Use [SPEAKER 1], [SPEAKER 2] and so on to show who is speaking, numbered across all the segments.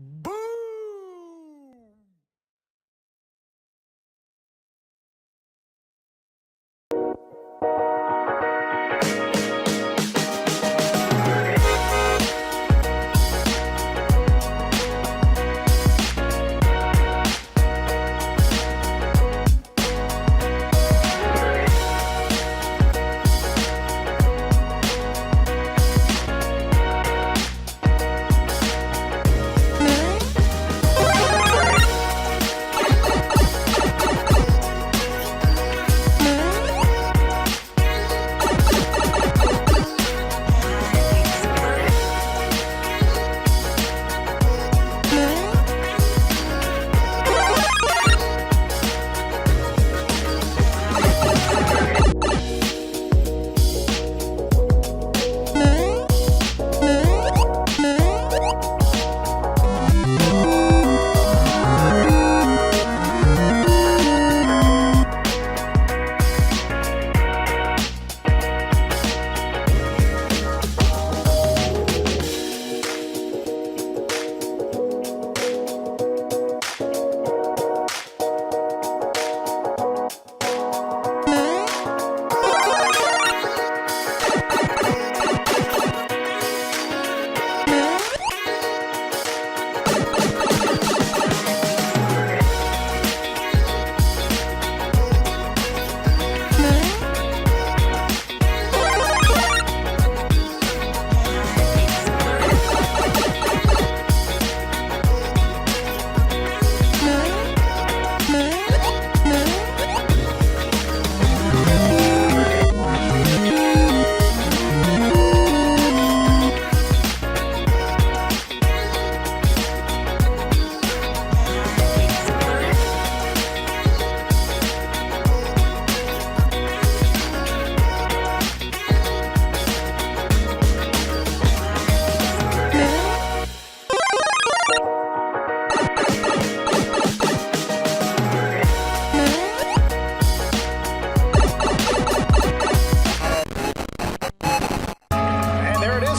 [SPEAKER 1] Boom!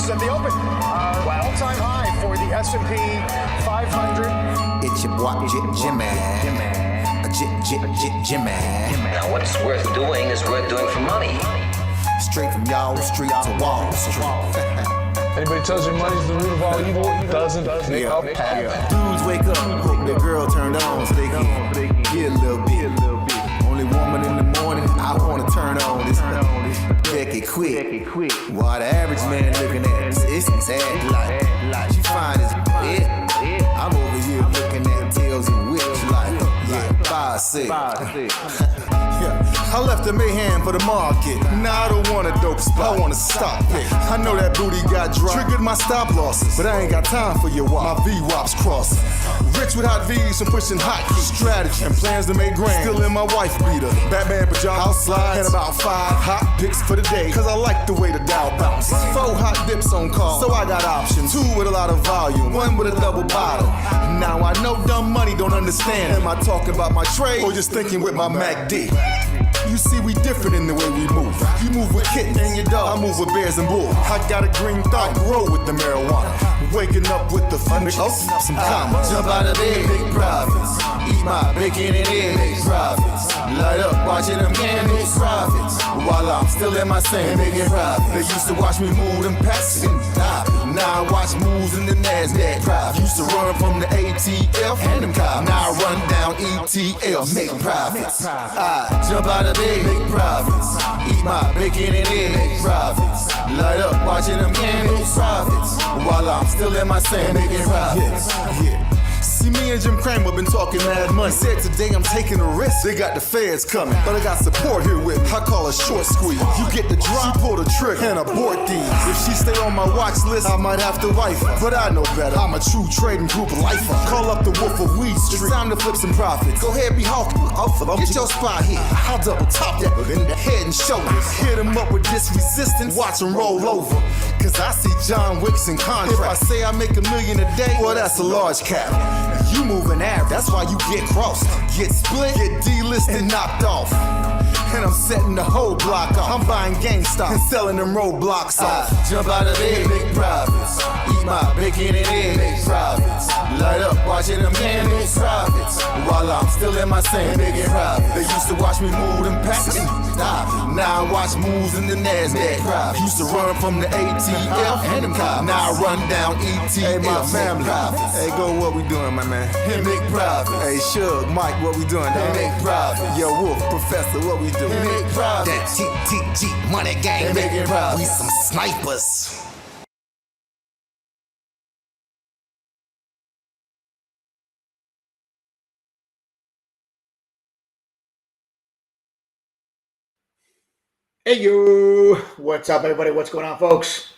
[SPEAKER 1] At the open, all-time high for the S&P 500.
[SPEAKER 2] It's your boy Jimmy. Jimmy.
[SPEAKER 3] Now what's worth doing is worth doing for money.
[SPEAKER 2] Straight from y'all street to Wall Street.
[SPEAKER 4] Anybody tells you money's the root of all evil doesn't make up happen.
[SPEAKER 2] Dudes wake up, hope their girl turned on so they can get a little bit. Only woman in the morning I wanna turn on this Becky quick. While the average man looking at it's sad like she fine as it. I'm over here looking at tails and whips like 5-6. I left the mayhem for the market. Now I don't want a dope spot, I want a stock pick. I know that booty got dry, triggered my stop losses, but I ain't got time for your wop. My V-wops crossing. Rich with hot V's and pushing hot strategy and plans to make grand. Still in my wife beater, Batman pajamas, house slides, and about 5 hot picks for the day. Cause I like the way the Dow bounces. 4 hot dips on call, so I got options. 2 with a lot of volume, 1 with a double bottle. Now I know dumb money don't understand. Am I talking about my trade or just thinking with my MACD? You see, we different in the way we move. You move with kittens and your dog, I move with bears and bulls. I got a green thought, grow with the marijuana. Waking up with the future, some commas. Jump out of bed, big profits. Eat my bacon and eggs, big profits. Light up, watching them candles, profits. While I'm still in my sand, making profits. They used to watch me move them packs and die. Now I watch moves in the NASDAQ. Profits. Used to run from the ATF and them cops. Now I run down ETL, make profits. I jump out of bed, make profits. Eat my bacon and eggs, make profits. Light up, watching them candles, profits. While I'm still in my sand, making profits. Yeah. See, me and Jim Cramer been talking mad money. Said today I'm taking a risk. They got the feds coming, but I got support here with me. I call a short squeeze. You get the drop, pull the trigger, and abort these. If she stay on my watch list, I might have to wife her. But I know better. I'm a true trading group lifer. Call up the Wolf of Weed Street. It's time to flip some profits. Go ahead, be hawking. Get your spot here. I'll double top that in the head and shoulders. Hit him up with this resistance. Watch him roll over. Cause I see John Wicks in contract. If I say I make $1 million a day, well, that's a large cap. You moving average, that's why you get crossed. Get split, get delisted, and knocked off. And I'm setting the whole block off. I'm buying GameStop and selling them roadblocks off. Jump out of bed, make profits. Eat my bacon and eggs, make profits. light up, watching them candles profits. While I'm still in my same big profit. They used to watch me move them packs. Now I watch moves in the NASDAQ. Used to run from the ATF and them cops. Now I run down ETF. Hey, my family. Hey, go, what we doing, my man? Hey, make profit. Hey, Shug, Mike, what we doing? Hey, make profit. Yo, Wolf, Professor, what we doing? Hey, make profit.
[SPEAKER 5] That TTG money gang.
[SPEAKER 2] Hey, profit.
[SPEAKER 5] We some snipers.
[SPEAKER 1] Hey, you. What's up, everybody? What's going on, folks?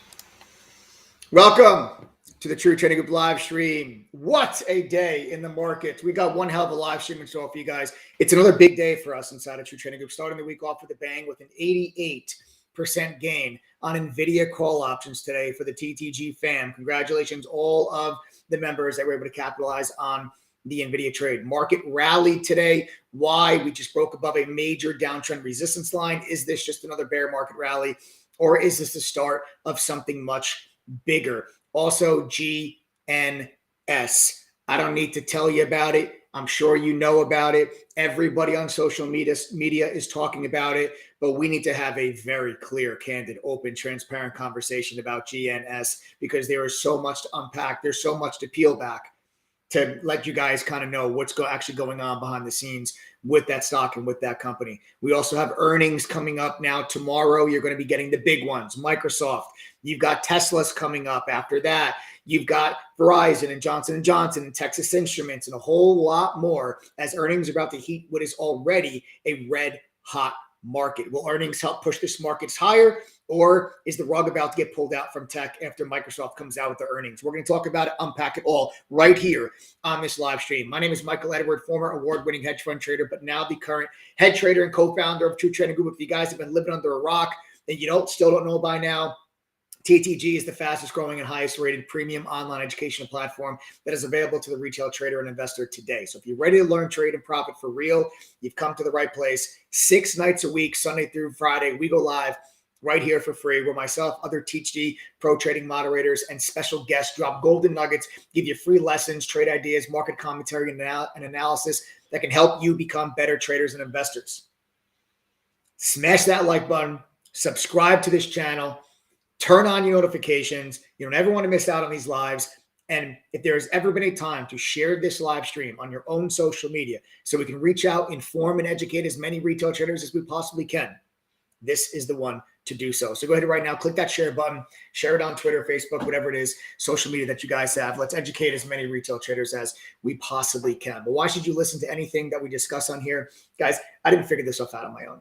[SPEAKER 1] Welcome to the True Trading Group live stream. What a day in the market. We got one hell of a live stream in store for you guys. It's another big day for us inside of True Trading Group, starting the week off with a bang with an 88% gain on NVIDIA call options today for the TTG fam. Congratulations, all of the members that were able to capitalize on the NVIDIA trade. Market rallied today. Why? We just broke above a major downtrend resistance line. Is this just another bear market rally, or is this the start of something much bigger? Also, GNS. I don't need to tell you about it. I'm sure you know about it. Everybody on social media is talking about it, but we need to have a very clear, candid, open, transparent conversation about GNS because there is so much to unpack. There's so much to peel back to let you guys kind of know what's actually going on behind the scenes with that stock and with that company. We also have earnings coming up now. Tomorrow, you're going to be getting the big ones, Microsoft. You've got Tesla's coming up after that. You've got Verizon and Johnson & Johnson and Texas Instruments and a whole lot more as earnings are about to heat what is already a red hot market. Will earnings help push this markets higher, or is the rug about to get pulled out from tech after Microsoft comes out with the earnings? We're going to talk about it, unpack it all right here on this live stream. My name is Michael Edward, former award-winning hedge fund trader, but now the current head trader and co-founder of True Trading Group. If you guys have been living under a rock and you still don't know by now, TTG is the fastest growing and highest rated premium online educational platform that is available to the retail trader and investor today. So if you're ready to learn, trade, and profit for real, you've come to the right place. 6 nights a week, Sunday through Friday, we go live right here for free, where myself, other TTG Pro trading moderators, and special guests drop golden nuggets, give you free lessons, trade ideas, market commentary, and analysis that can help you become better traders and investors. Smash that like button, subscribe to this channel, turn on your notifications. You don't ever want to miss out on these lives. And if there's ever been a time to share this live stream on your own social media so we can reach out, inform, and educate as many retail traders as we possibly can, this is the one to do so. So go ahead right now, click that share button, share it on Twitter, Facebook, whatever it is, social media that you guys have. Let's educate as many retail traders as we possibly can. But why should you listen to anything that we discuss on here? Guys, I didn't figure this stuff out on my own.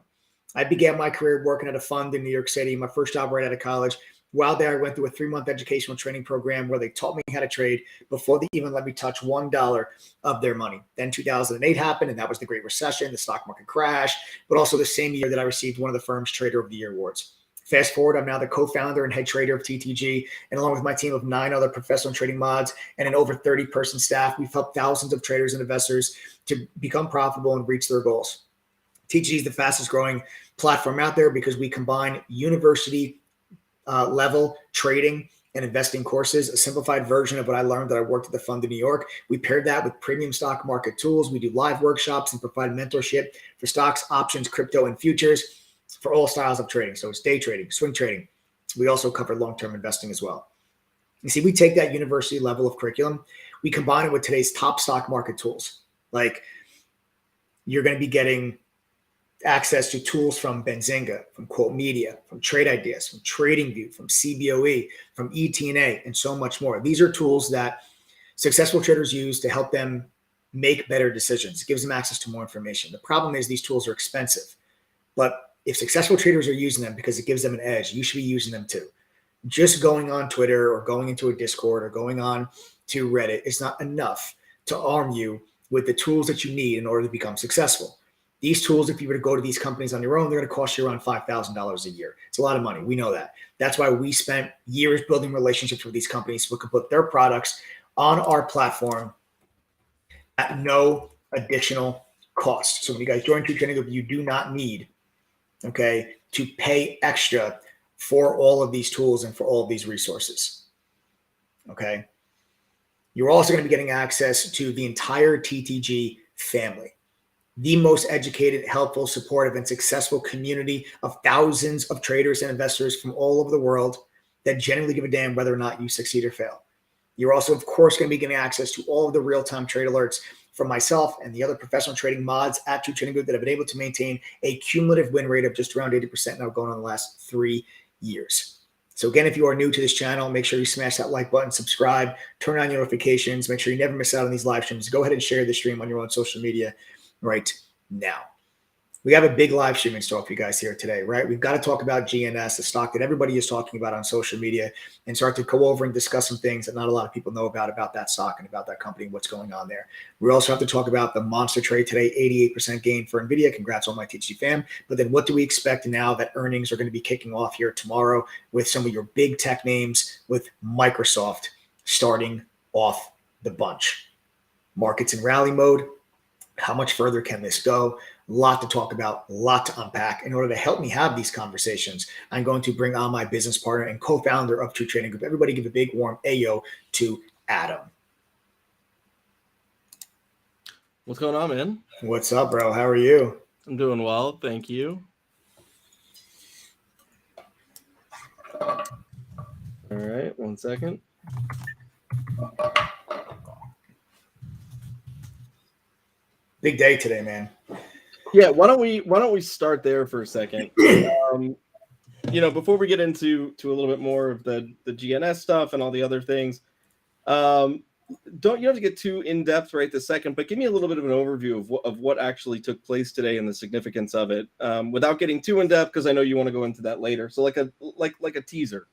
[SPEAKER 1] I began my career working at a fund in New York City, my first job right out of college. While there, I went through a 3-month educational training program where they taught me how to trade before they even let me touch $1 of their money. Then 2008 happened, and that was the Great Recession, the stock market crash, but also the same year that I received one of the firm's Trader of the Year awards. Fast forward, I'm now the co-founder and head trader of TTG, and along with my team of 9 other professional trading mods and an over 30-person staff, we've helped thousands of traders and investors to become profitable and reach their goals. TTG is the fastest growing platform out there because we combine university level trading and investing courses, a simplified version of what I learned that I worked at the fund in New York. We paired that with premium stock market tools. We do live workshops and provide mentorship for stocks, options, crypto, and futures for all styles of trading. So it's day trading, swing trading. We also cover long-term investing as well. You see, we take that university level of curriculum, we combine it with today's top stock market tools. Like, you're going to be getting access to tools from Benzinga, from Quote Media, from Trade Ideas, from TradingView, from CBOE, from ET&A, and so much more. These are tools that successful traders use to help them make better decisions. It gives them access to more information. The problem is these tools are expensive, but if successful traders are using them because it gives them an edge, you should be using them too. Just going on Twitter or going into a Discord or going on to Reddit is not enough to arm you with the tools that you need in order to become successful. These tools, if you were to go to these companies on your own, they're going to cost you around $5,000 a year. It's a lot of money. We know that. That's why we spent years building relationships with these companies so we could put their products on our platform at no additional cost. So when you guys join True Trading Group, you do not need, to pay extra for all of these tools and for all of these resources. You're also going to be getting access to the entire TTG family, the most educated, helpful, supportive, and successful community of thousands of traders and investors from all over the world that genuinely give a damn whether or not you succeed or fail. You're also, of course, going to be getting access to all of the real-time trade alerts from myself and the other professional trading mods at True Trading Group that have been able to maintain a cumulative win rate of just around 80% now going on the last 3 years. So again, if you are new to this channel, make sure you smash that like button, subscribe, turn on your notifications, make sure you never miss out on these live streams. Go ahead and share the stream on your own social media right now. We have a big live stream in store for you guys here today, right? We've got to talk about GNS, the stock that everybody is talking about on social media, and start to go over and discuss some things that not a lot of people know about that stock and about that company and what's going on there. We also have to talk about the monster trade today, 88% gain for NVIDIA. Congrats on my TTG fam. But then what do we expect now that earnings are going to be kicking off here tomorrow with some of your big tech names, with Microsoft starting off the bunch? Markets in rally mode. How much further can this go? A lot to talk about, a lot to unpack. In order to help me have these conversations, I'm going to bring on my business partner and co-founder of True Trading Group. Everybody give a big warm ayo to Adam.
[SPEAKER 6] What's going on, man?
[SPEAKER 1] What's up, bro? How are you?
[SPEAKER 6] I'm doing well, thank you. All right, 1 second.
[SPEAKER 1] Big day today, man.
[SPEAKER 6] Yeah, why don't we start there for a second? Before we get into a little bit more of the GNS stuff and all the other things, don't you have to get too in depth right this second? But give me a little bit of an overview of what actually took place today and the significance of it, without getting too in depth, because I know you want to go into that later. So like a teaser.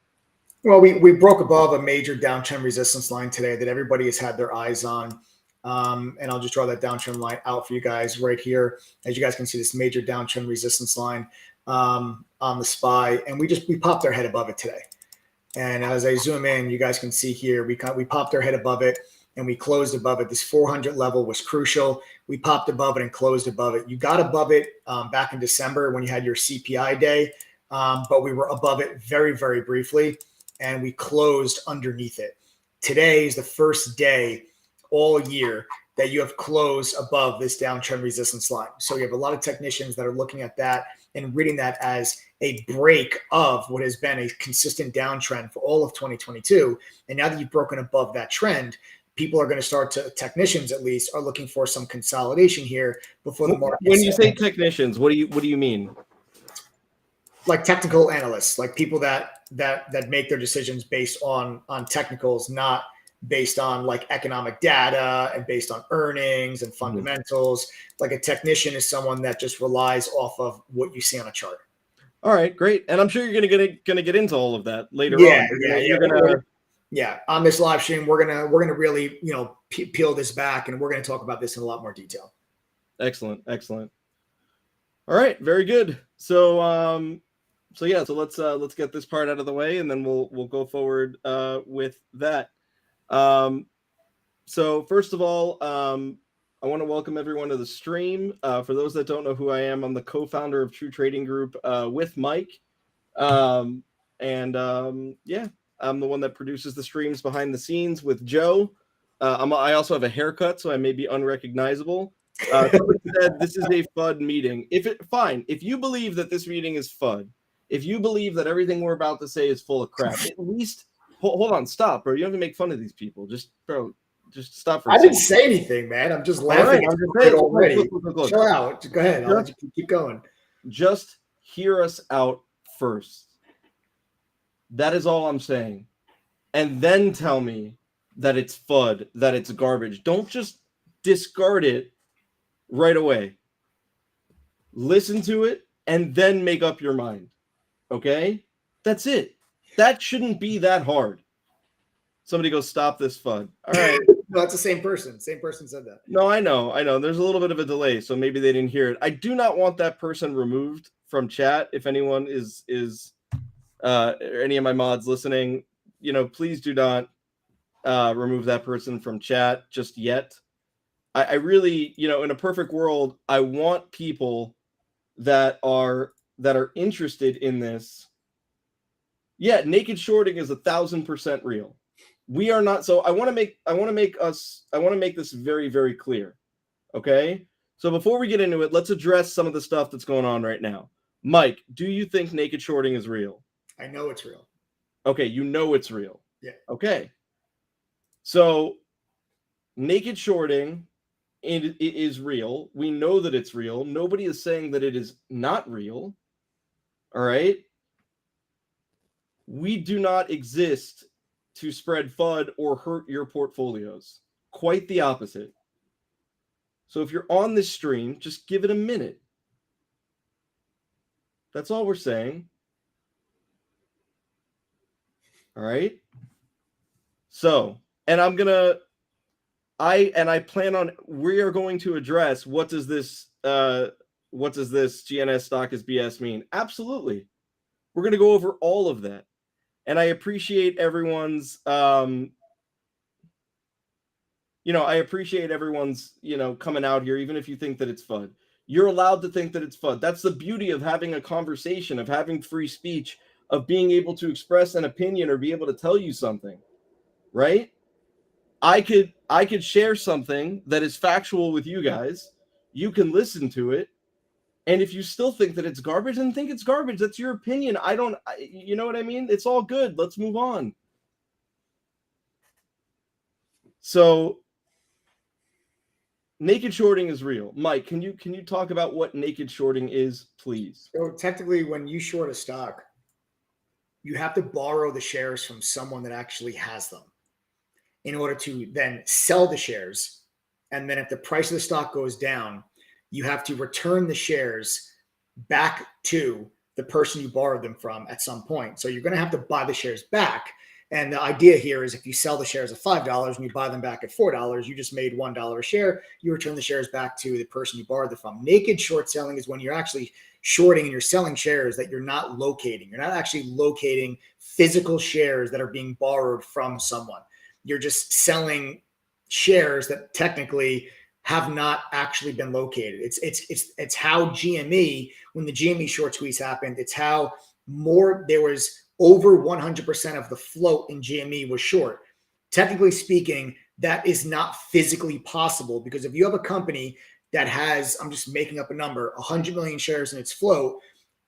[SPEAKER 1] Well, we broke above a major downtrend resistance line today that everybody has had their eyes on. And I'll just draw that downtrend line out for you guys right here. As you guys can see, this major downtrend resistance line on the SPY, and we popped our head above it today. And as I zoom in, you guys can see here, we popped our head above it and we closed above it. This 400 level was crucial. We popped above it and closed above it. You got above it back in December when you had your CPI day, but we were above it very, very briefly, and we closed underneath it. Today is the first day all year that you have closed above this downtrend resistance line. So you have a lot of technicians that are looking at that and reading that as a break of what has been a consistent downtrend for all of 2022. And now that you've broken above that trend, people are going to start to, technicians at least, are looking for some consolidation here before the market.
[SPEAKER 6] When you say technicians, what do you mean?
[SPEAKER 1] Like technical analysts, like people that make their decisions based on technicals, not based on like economic data and based on earnings and fundamentals. Like a technician is someone that just relies off of what you see on a chart.
[SPEAKER 6] All right, great. And I'm sure you're gonna get into all of that later on.
[SPEAKER 1] Yeah. On this live stream, we're gonna really peel this back, and we're gonna talk about this in a lot more detail.
[SPEAKER 6] Excellent. All right, very good. So let's get this part out of the way, and then we'll go forward with that. So first of all, I want to welcome everyone to the stream. For those that don't know who I am, I'm the co-founder of True Trading Group with Mike. I'm the one that produces the streams behind the scenes with Joe. I also have a haircut, so I may be unrecognizable. Somebody said this is a FUD meeting. If you believe that this meeting is FUD, if you believe that everything we're about to say is full of crap, at least hold on, stop, bro. You don't have to make fun of these people. Just stop.
[SPEAKER 1] I didn't say anything, man. I'm just laughing. I'm just saying already. Look. Chill out. Go ahead. I'll let you keep going.
[SPEAKER 6] Just hear us out first. That is all I'm saying. And then tell me that it's FUD, that it's garbage. Don't just discard it right away. Listen to it and then make up your mind. Okay? That's it. That shouldn't be that hard. Somebody goes, stop this FUD. All right.
[SPEAKER 1] No, it's the same person. Same person said that.
[SPEAKER 6] No, I know. There's a little bit of a delay, so maybe they didn't hear it. I do not want that person removed from chat. If anyone is any of my mods listening, please do not remove that person from chat just yet. I really, in a perfect world, I want people that are interested in this. Yeah, naked shorting is 1,000% real. We are not. So I want to make this very, very clear. Okay. So before we get into it, let's address some of the stuff that's going on right now. Mike, do you think naked shorting is real?
[SPEAKER 1] I know it's real.
[SPEAKER 6] Okay, you know it's real.
[SPEAKER 1] Yeah.
[SPEAKER 6] Okay. So naked shorting it is real. We know that it's real. Nobody is saying that it is not real. All right. We do not exist to spread FUD or hurt your portfolios. Quite the opposite. So if you're on this stream, just give it a minute. That's all we're saying. All right. So, and I plan on, we are going to address what does this GNS Stock is BS mean? Absolutely. We're going to go over all of that. And I appreciate everyone's, coming out here, even if you think that it's fun. You're allowed to think that it's fun. That's the beauty of having a conversation, of having free speech, of being able to express an opinion or be able to tell you something, right? I could share something that is factual with you guys. You can listen to it. And if you still think that it's garbage, then think it's garbage. That's your opinion. You know what I mean? It's all good. Let's move on. So naked shorting is real. Mike, can you talk about what naked shorting is, please?
[SPEAKER 1] So technically, when you short a stock, you have to borrow the shares from someone that actually has them in order to then sell the shares. And then if the price of the stock goes down, you have to return the shares back to the person you borrowed them from at some point. So you're going to have to buy the shares back. And the idea here is if you sell the shares at $5 and you buy them back at $4, you just made $1 a share. You return the shares back to the person you borrowed them from. Naked short selling is when you're actually shorting and you're selling shares that you're not locating. You're not actually locating physical shares that are being borrowed from someone. You're just selling shares that technically have not actually been located. It's how GME, when the GME short squeeze happened, it's how there was over 100% of the float in GME was short. Technically speaking, that is not physically possible because if you have a company that has, I'm just making up a number, 100 million shares in its float,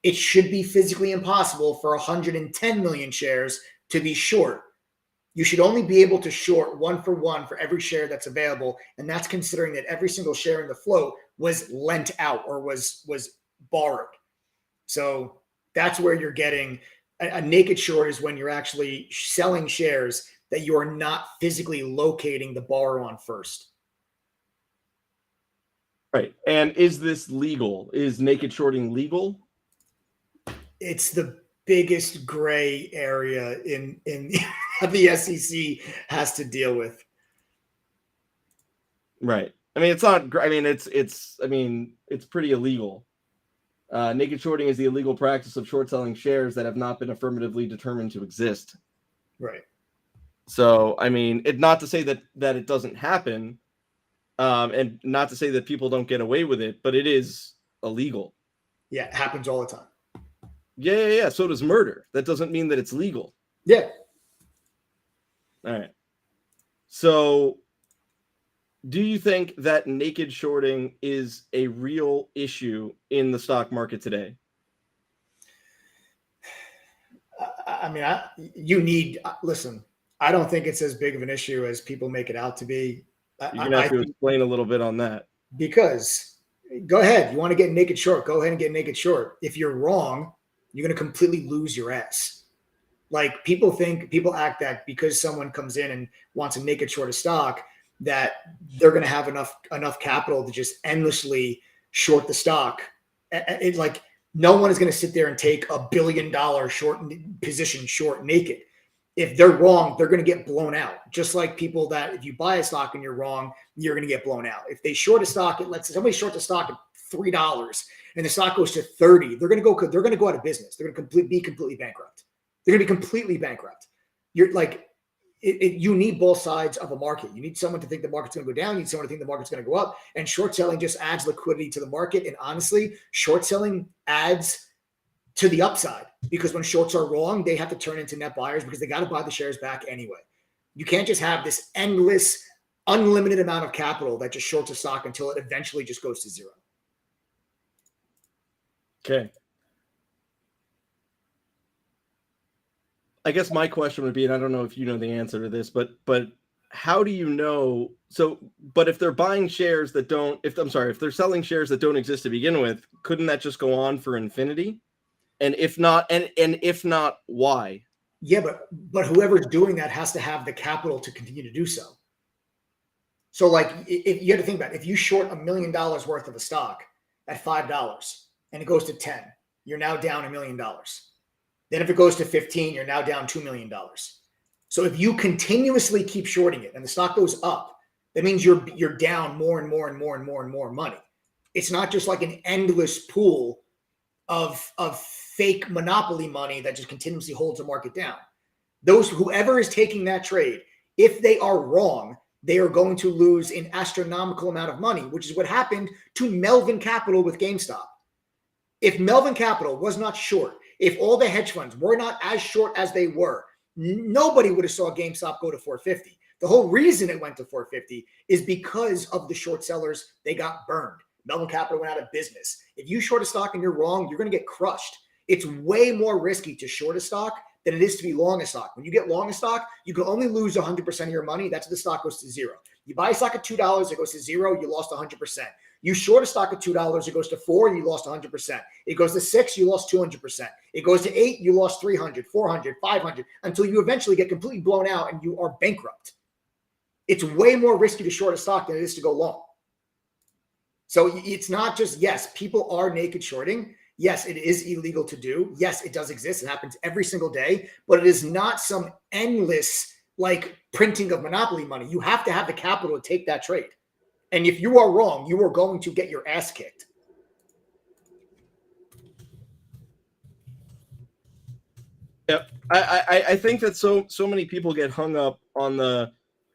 [SPEAKER 1] it should be physically impossible for 110 million shares to be short. You should only be able to short 1-for-1 for every share that's available. And that's considering that every single share in the float was lent out or was borrowed. So that's where you're getting a naked short is when you're actually selling shares that you are not physically locating the borrower on first.
[SPEAKER 6] Right. And is this legal? Is naked shorting legal?
[SPEAKER 1] It's the biggest gray area in the SEC has to deal with.
[SPEAKER 6] Right. I mean, it's not. I mean, it's pretty illegal. Naked shorting is the illegal practice of short selling shares that have not been affirmatively determined to exist.
[SPEAKER 1] Right.
[SPEAKER 6] So, I mean, not to say that it doesn't happen, and not to say that people don't get away with it, but it is illegal.
[SPEAKER 1] Yeah, it happens all the time.
[SPEAKER 6] Yeah. So does murder. That doesn't mean that it's legal.
[SPEAKER 1] Yeah.
[SPEAKER 6] All right. So, do you think that naked shorting is a real issue in the stock market today?
[SPEAKER 1] I mean, listen, I don't think it's as big of an issue as people make it out to be.
[SPEAKER 6] You're going to have to explain a little bit on that.
[SPEAKER 1] Because go ahead. You want to get naked short, go ahead and get naked short. If you're wrong, you're going to completely lose your ass. Like people act that because someone comes in and wants a naked short of stock, that they're going to have enough capital to just endlessly short the stock. It's like no one is going to sit there and take $1 billion short position short naked. If they're wrong, they're going to get blown out. Just like people that if you buy a stock and you're wrong, you're going to get blown out. If they short a stock, somebody short the stock at $3 and the stock goes to 30, they're going to go out of business. They're going to be completely bankrupt. They're going to be completely bankrupt. You're like, you need both sides of a market. You need someone to think the market's going to go down. You need someone to think the market's going to go up. And short selling just adds liquidity to the market. And honestly, short selling adds to the upside because when shorts are wrong, they have to turn into net buyers because they got to buy the shares back anyway. You can't just have this endless, unlimited amount of capital that just shorts a stock until it eventually just goes to zero.
[SPEAKER 6] Okay. I guess my question would be, and I don't know if you know the answer to this, but how do you know? So, but if they're buying shares that don't, if they're selling shares that don't exist to begin with, couldn't that just go on for infinity? And if not, and if not, why?
[SPEAKER 1] Yeah, but whoever's doing that has to have the capital to continue to do so. So, like, if you have to think about it, if you short $1 million worth of a stock at $5 and it goes to 10, you're now down $1 million. Then if it goes to 15, you're now down $2 million. So if you continuously keep shorting it and the stock goes up, that means you're down more and more and more and more and more money. It's not just like an endless pool of fake monopoly money that just continuously holds the market down. Whoever is taking that trade, if they are wrong, they are going to lose an astronomical amount of money, which is what happened to Melvin Capital with GameStop. If Melvin Capital was not short, if all the hedge funds were not as short as they were, nobody would have saw GameStop go to 450. The whole reason it went to 450 is because of the short sellers. They got burned. Melvin Capital went out of business. If you short a stock and you're wrong, you're going to get crushed. It's way more risky to short a stock than it is to be long a stock. When you get long a stock, you can only lose 100% of your money. That's if the stock goes to zero. You buy a stock at $2, it goes to zero, you lost 100%. You short a stock at $2, it goes to 4, and you lost 100%. It goes to 6, you lost 200%. It goes to 8, you lost 300, 400, 500, until you eventually get completely blown out and you are bankrupt. It's way more risky to short a stock than it is to go long. So it's not just, yes, people are naked shorting. Yes, it is illegal to do. Yes, it does exist. It happens every single day, but it is not some endless like printing of monopoly money. You have to have the capital to take that trade. And if you are wrong, you are going to get your ass kicked.
[SPEAKER 6] Yep. I think that so many people get hung up on the,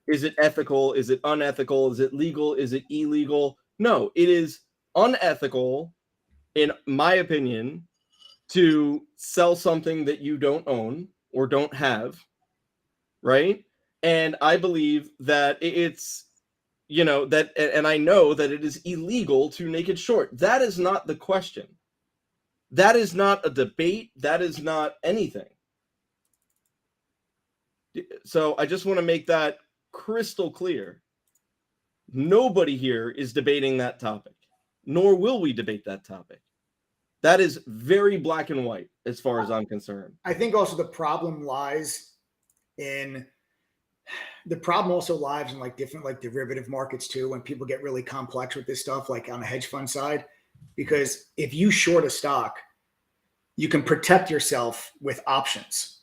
[SPEAKER 6] is it ethical? Is it unethical? Is it legal? Is it illegal? No, it is unethical, in my opinion, to sell something that you don't own or don't have, right? And I believe that it's, you know, that, and I know that it is illegal to naked short. That is not the question. That is not a debate. That is not anything. So I just want to make that crystal clear. Nobody here is debating that topic, nor will we debate that topic. That is very black and white as far as I'm concerned.
[SPEAKER 1] I think also the problem lies in like different like derivative markets too, when people get really complex with this stuff, like on the hedge fund side, because if you short a stock, you can protect yourself with options.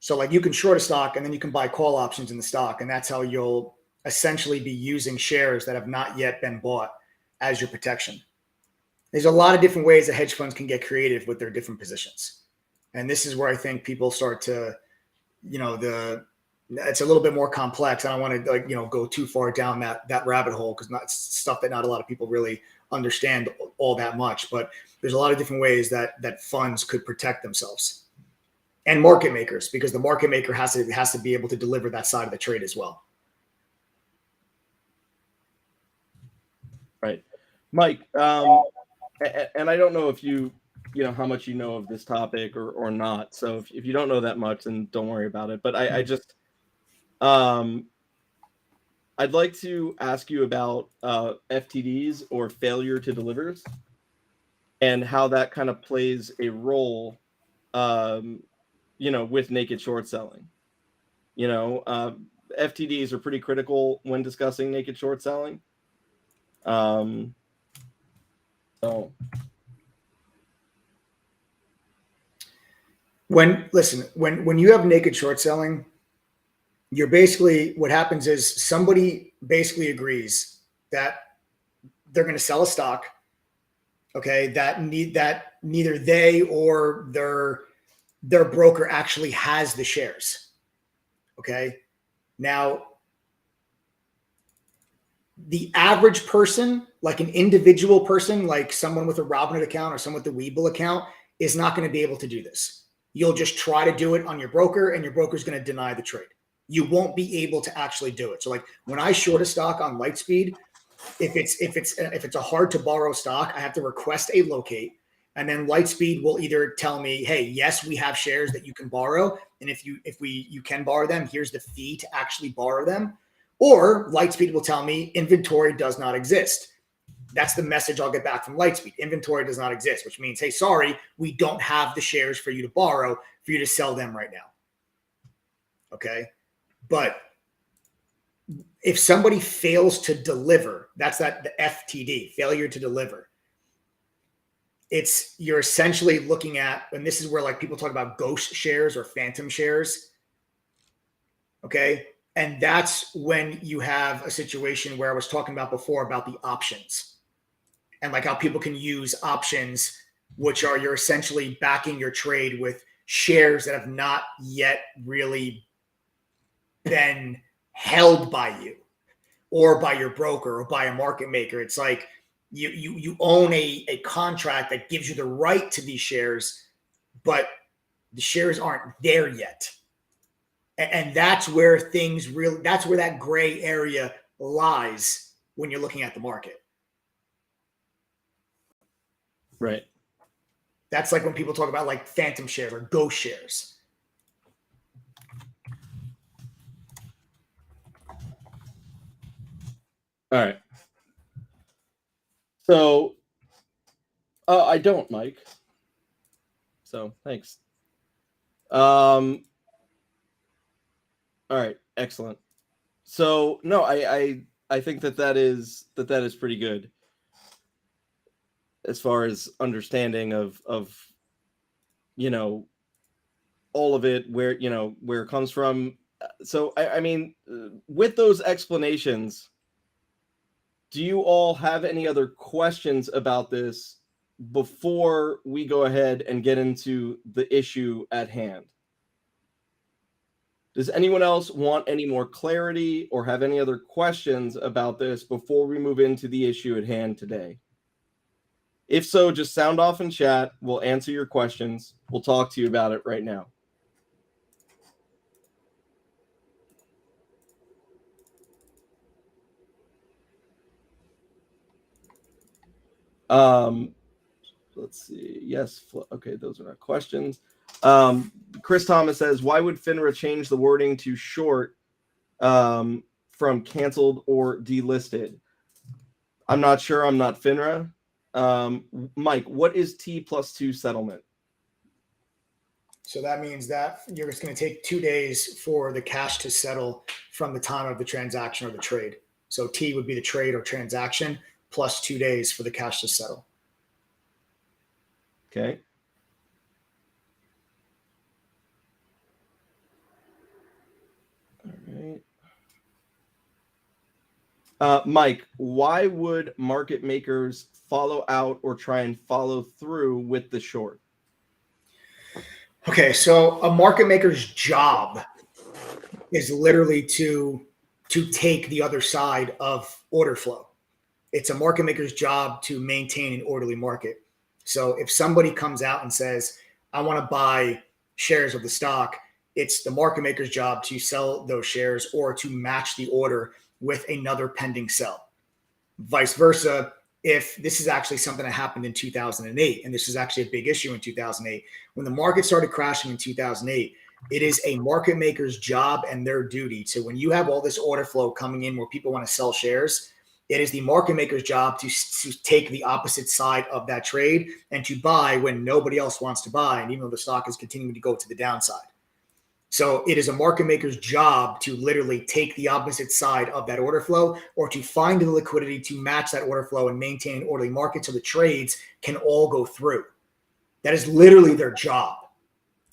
[SPEAKER 1] So like you can short a stock and then you can buy call options in the stock, and that's how you'll essentially be using shares that have not yet been bought as your protection. There's a lot of different ways that hedge funds can get creative with their different positions. And this is where I think people start to, you know, it's a little bit more complex. I don't want to like, you know, go too far down that rabbit hole, because not stuff that not a lot of people really understand all that much, but there's a lot of different ways that funds could protect themselves, and market makers, because the market maker has to be able to deliver that side of the trade as well.
[SPEAKER 6] Right. Mike, and I don't know if you know how much you know of this topic or not. So if you don't know that much, then don't worry about it. But I just, I'd like to ask you about FTDs, or failure to delivers, and how that kind of plays a role, you know, with naked short selling. You know, FTDs are pretty critical when discussing naked short selling. So
[SPEAKER 1] when you have naked short selling, you're basically, what happens is somebody basically agrees that they're going to sell a stock, okay, that neither they or their broker actually has the shares. Okay. Now, the average person, like an individual person, like someone with a Robinhood account or someone with a Webull account, is not going to be able to do this. You'll just try to do it on your broker, and your broker is going to deny the trade. you won't be able to actually do it. So like when I short a stock on Lightspeed, if it's a hard to borrow stock, I have to request a locate, and then Lightspeed will either tell me, hey, yes, we have shares that you can borrow, and if you can borrow them, here's the fee to actually borrow them, or Lightspeed will tell me inventory does not exist. That's the message I'll get back from Lightspeed. Inventory does not exist, which means, hey, sorry, we don't have the shares for you to borrow for you to sell them right now. Okay. But if somebody fails to deliver, that's the FTD, failure to deliver. You're essentially looking at, and this is where like people talk about ghost shares or phantom shares. Okay. And that's when you have a situation where I was talking about before about the options and like how people can use options, which are you're essentially backing your trade with shares that have not yet really been held by you or by your broker or by a market maker. It's like you own a contract that gives you the right to these shares, but the shares aren't there yet. And that's where that's where that gray area lies when you're looking at the market.
[SPEAKER 6] Right.
[SPEAKER 1] That's like when people talk about like phantom shares or ghost shares.
[SPEAKER 6] All right. So, I don't, Mike. So, thanks. All right, excellent. So, no, I think that is pretty good as far as understanding of all of it, where it comes from. So, I mean, with those explanations, do you all have any other questions about this before we go ahead and get into the issue at hand? Does anyone else want any more clarity or have any other questions about this before we move into the issue at hand today? If so, just sound off in chat. We'll answer your questions. We'll talk to you about it right now. Let's see. Yes. Okay. Those are not questions. Chris Thomas says, why would FINRA change the wording to short from canceled or delisted? I'm not sure. I'm not FINRA. Mike, what is T+2 settlement?
[SPEAKER 1] So that means that you're just going to take 2 days for the cash to settle from the time of the transaction or the trade. So T would be the trade or transaction plus 2 days for the cash to settle.
[SPEAKER 6] Okay. All right. Mike, why would market makers follow out or try and follow through with the short?
[SPEAKER 1] Okay, so a market maker's job is literally to take the other side of order flow. It's a market maker's job to maintain an orderly market. So if somebody comes out and says, I want to buy shares of the stock, it's the market maker's job to sell those shares or to match the order with another pending sell. Vice versa, if this is actually something that happened in 2008, and this is actually a big issue in 2008, when the market started crashing in 2008, it is a market maker's job and their duty to, when you have all this order flow coming in where people want to sell shares, it is the market maker's job to take the opposite side of that trade and to buy when nobody else wants to buy, and even though the stock is continuing to go to the downside. So it is a market maker's job to literally take the opposite side of that order flow or to find the liquidity to match that order flow and maintain an orderly market so the trades can all go through. That is literally their job.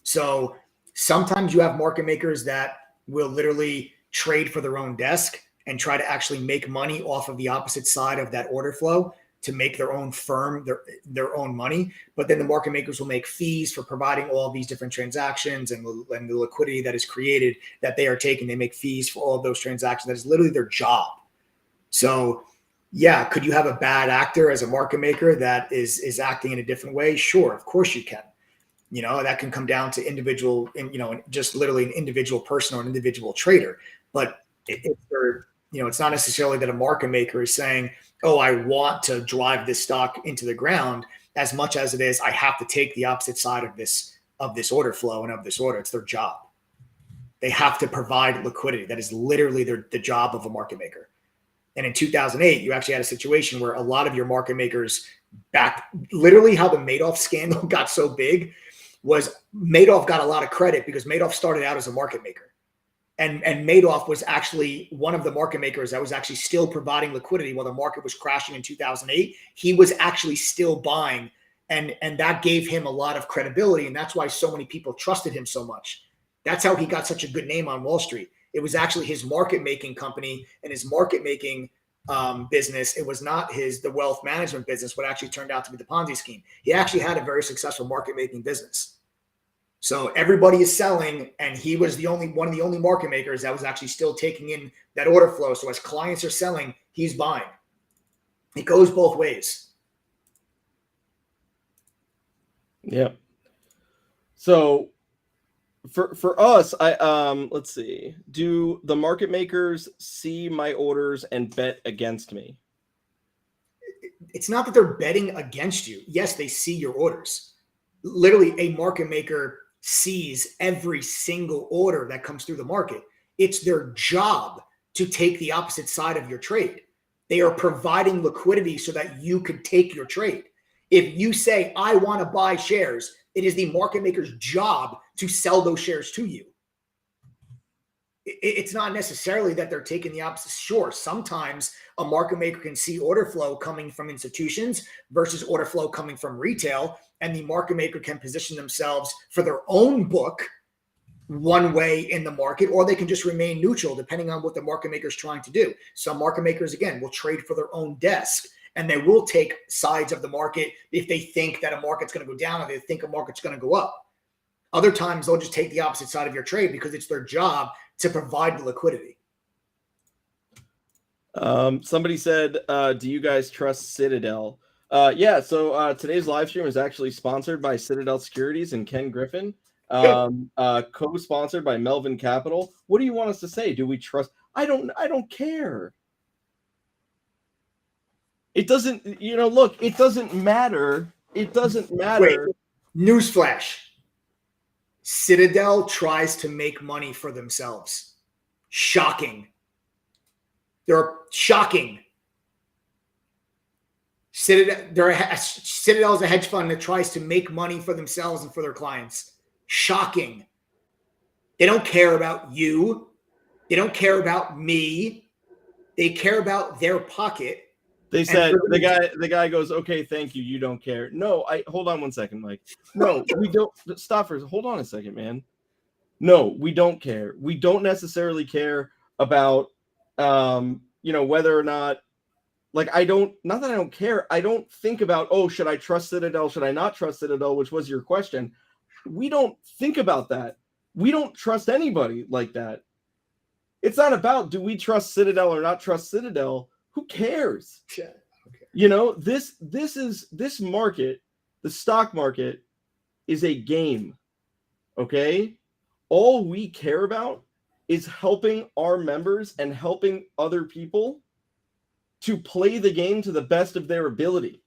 [SPEAKER 1] So sometimes you have market makers that will literally trade for their own desk and try to actually make money off of the opposite side of that order flow to make their own firm, their own money. But then the market makers will make fees for providing all these different transactions and the liquidity that is created that they are taking. They make fees for all of those transactions. That is literally their job. So yeah, could you have a bad actor as a market maker that is acting in a different way? Sure, of course you can. That can come down to individual, just literally an individual person or an individual trader. But it's not necessarily that a market maker is saying, oh, I want to drive this stock into the ground, as much as it is, I have to take the opposite side of this order flow and of this order. It's their job. They have to provide liquidity. That is literally the job of a market maker. And in 2008, you actually had a situation where a lot of your market makers literally how the Madoff scandal got so big was Madoff got a lot of credit because Madoff started out as a market maker. And Madoff was actually one of the market makers that was actually still providing liquidity while the market was crashing in 2008. He was actually still buying, and that gave him a lot of credibility. And that's why so many people trusted him so much. That's how he got such a good name on Wall Street. It was actually his market making company and his market making business. It was not the wealth management business, what actually turned out to be the Ponzi scheme. He actually had a very successful market making business. So everybody is selling, and he was one of the only market makers that was actually still taking in that order flow. So as clients are selling, he's buying. It goes both ways.
[SPEAKER 6] Yeah. So for us, let's see. Do the market makers see my orders and bet against me?
[SPEAKER 1] It's not that they're betting against you. Yes, they see your orders. Literally, a market maker sees every single order that comes through the market. It's their job to take the opposite side of your trade. They are providing liquidity so that you could take your trade. If you say, I want to buy shares, it is the market maker's job to sell those shares to you. It's not necessarily that they're taking the opposite. Sure, sometimes a market maker can see order flow coming from institutions versus order flow coming from retail, and the market maker can position themselves for their own book one way in the market, or they can just remain neutral depending on what the market maker is trying to do. Some market makers, again, will trade for their own desk, and they will take sides of the market if they think that a market's going to go down or they think a market's going to go up. Other times, they'll just take the opposite side of your trade because it's their job to provide the liquidity.
[SPEAKER 6] Somebody said, do you guys trust Citadel? Yeah, so today's live stream is actually sponsored by Citadel Securities and Ken Griffin, co-sponsored by Melvin Capital. What do you want us to say? Do we trust? I don't care. It doesn't, look, it doesn't matter. It doesn't matter.
[SPEAKER 1] Wait, newsflash. Citadel tries to make money for themselves. Shocking. They're shocking. Citadel is a hedge fund that tries to make money for themselves and for their clients. Shocking. They don't care about you. They don't care about me. They care about their pocket.
[SPEAKER 6] They said the guy goes, okay, thank you. You don't care. No, hold on one second, Mike. No, we don't. Stop for hold on a second, man. No, we don't care. We don't necessarily care about whether or not, like, not that I don't care. I don't think about, oh, should I trust Citadel? Should I not trust Citadel? Which was your question. We don't think about that. We don't trust anybody like that. It's not about, do we trust Citadel or not trust Citadel? Who cares?
[SPEAKER 1] Yeah, okay.
[SPEAKER 6] This market, the stock market, is a game. Okay? All we care about is helping our members and helping other people to play the game to the best of their ability.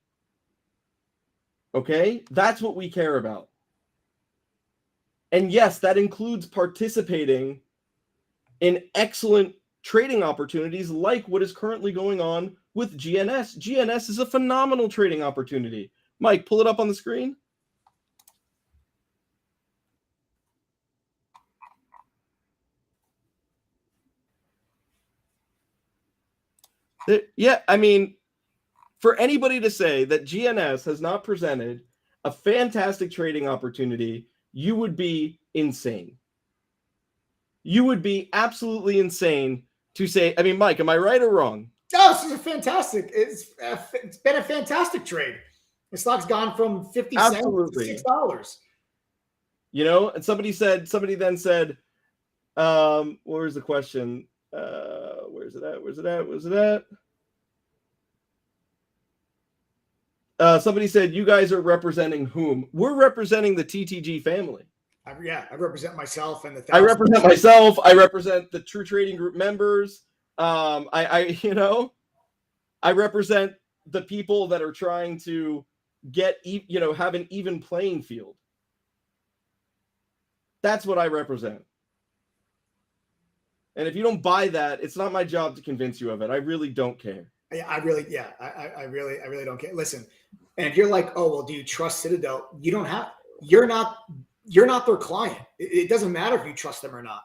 [SPEAKER 6] Okay? That's what we care about. And yes, that includes participating in excellent trading opportunities like what is currently going on with GNS. GNS is a phenomenal trading opportunity. Mike, pull it up on the screen. Yeah, I mean, for anybody to say that GNS has not presented a fantastic trading opportunity, you would be insane. You would be absolutely insane to say, I mean, Mike, am I right or wrong?
[SPEAKER 1] No, this is a fantastic. It's been a fantastic trade. The stock's gone from 50 cents to $6.
[SPEAKER 6] And somebody then said, where's the question? Where's it at? Somebody said, you guys are representing whom? We're representing the TTG family.
[SPEAKER 1] I represent myself and the
[SPEAKER 6] I represent myself. I represent the True Trading Group members. I represent the people that are trying to have an even playing field. That's what I represent. And if you don't buy that, it's not my job to convince you of it. I really don't care.
[SPEAKER 1] I really don't care. Listen, and if you're like, oh, well, do you trust Citadel? You're not their client. It doesn't matter if you trust them or not.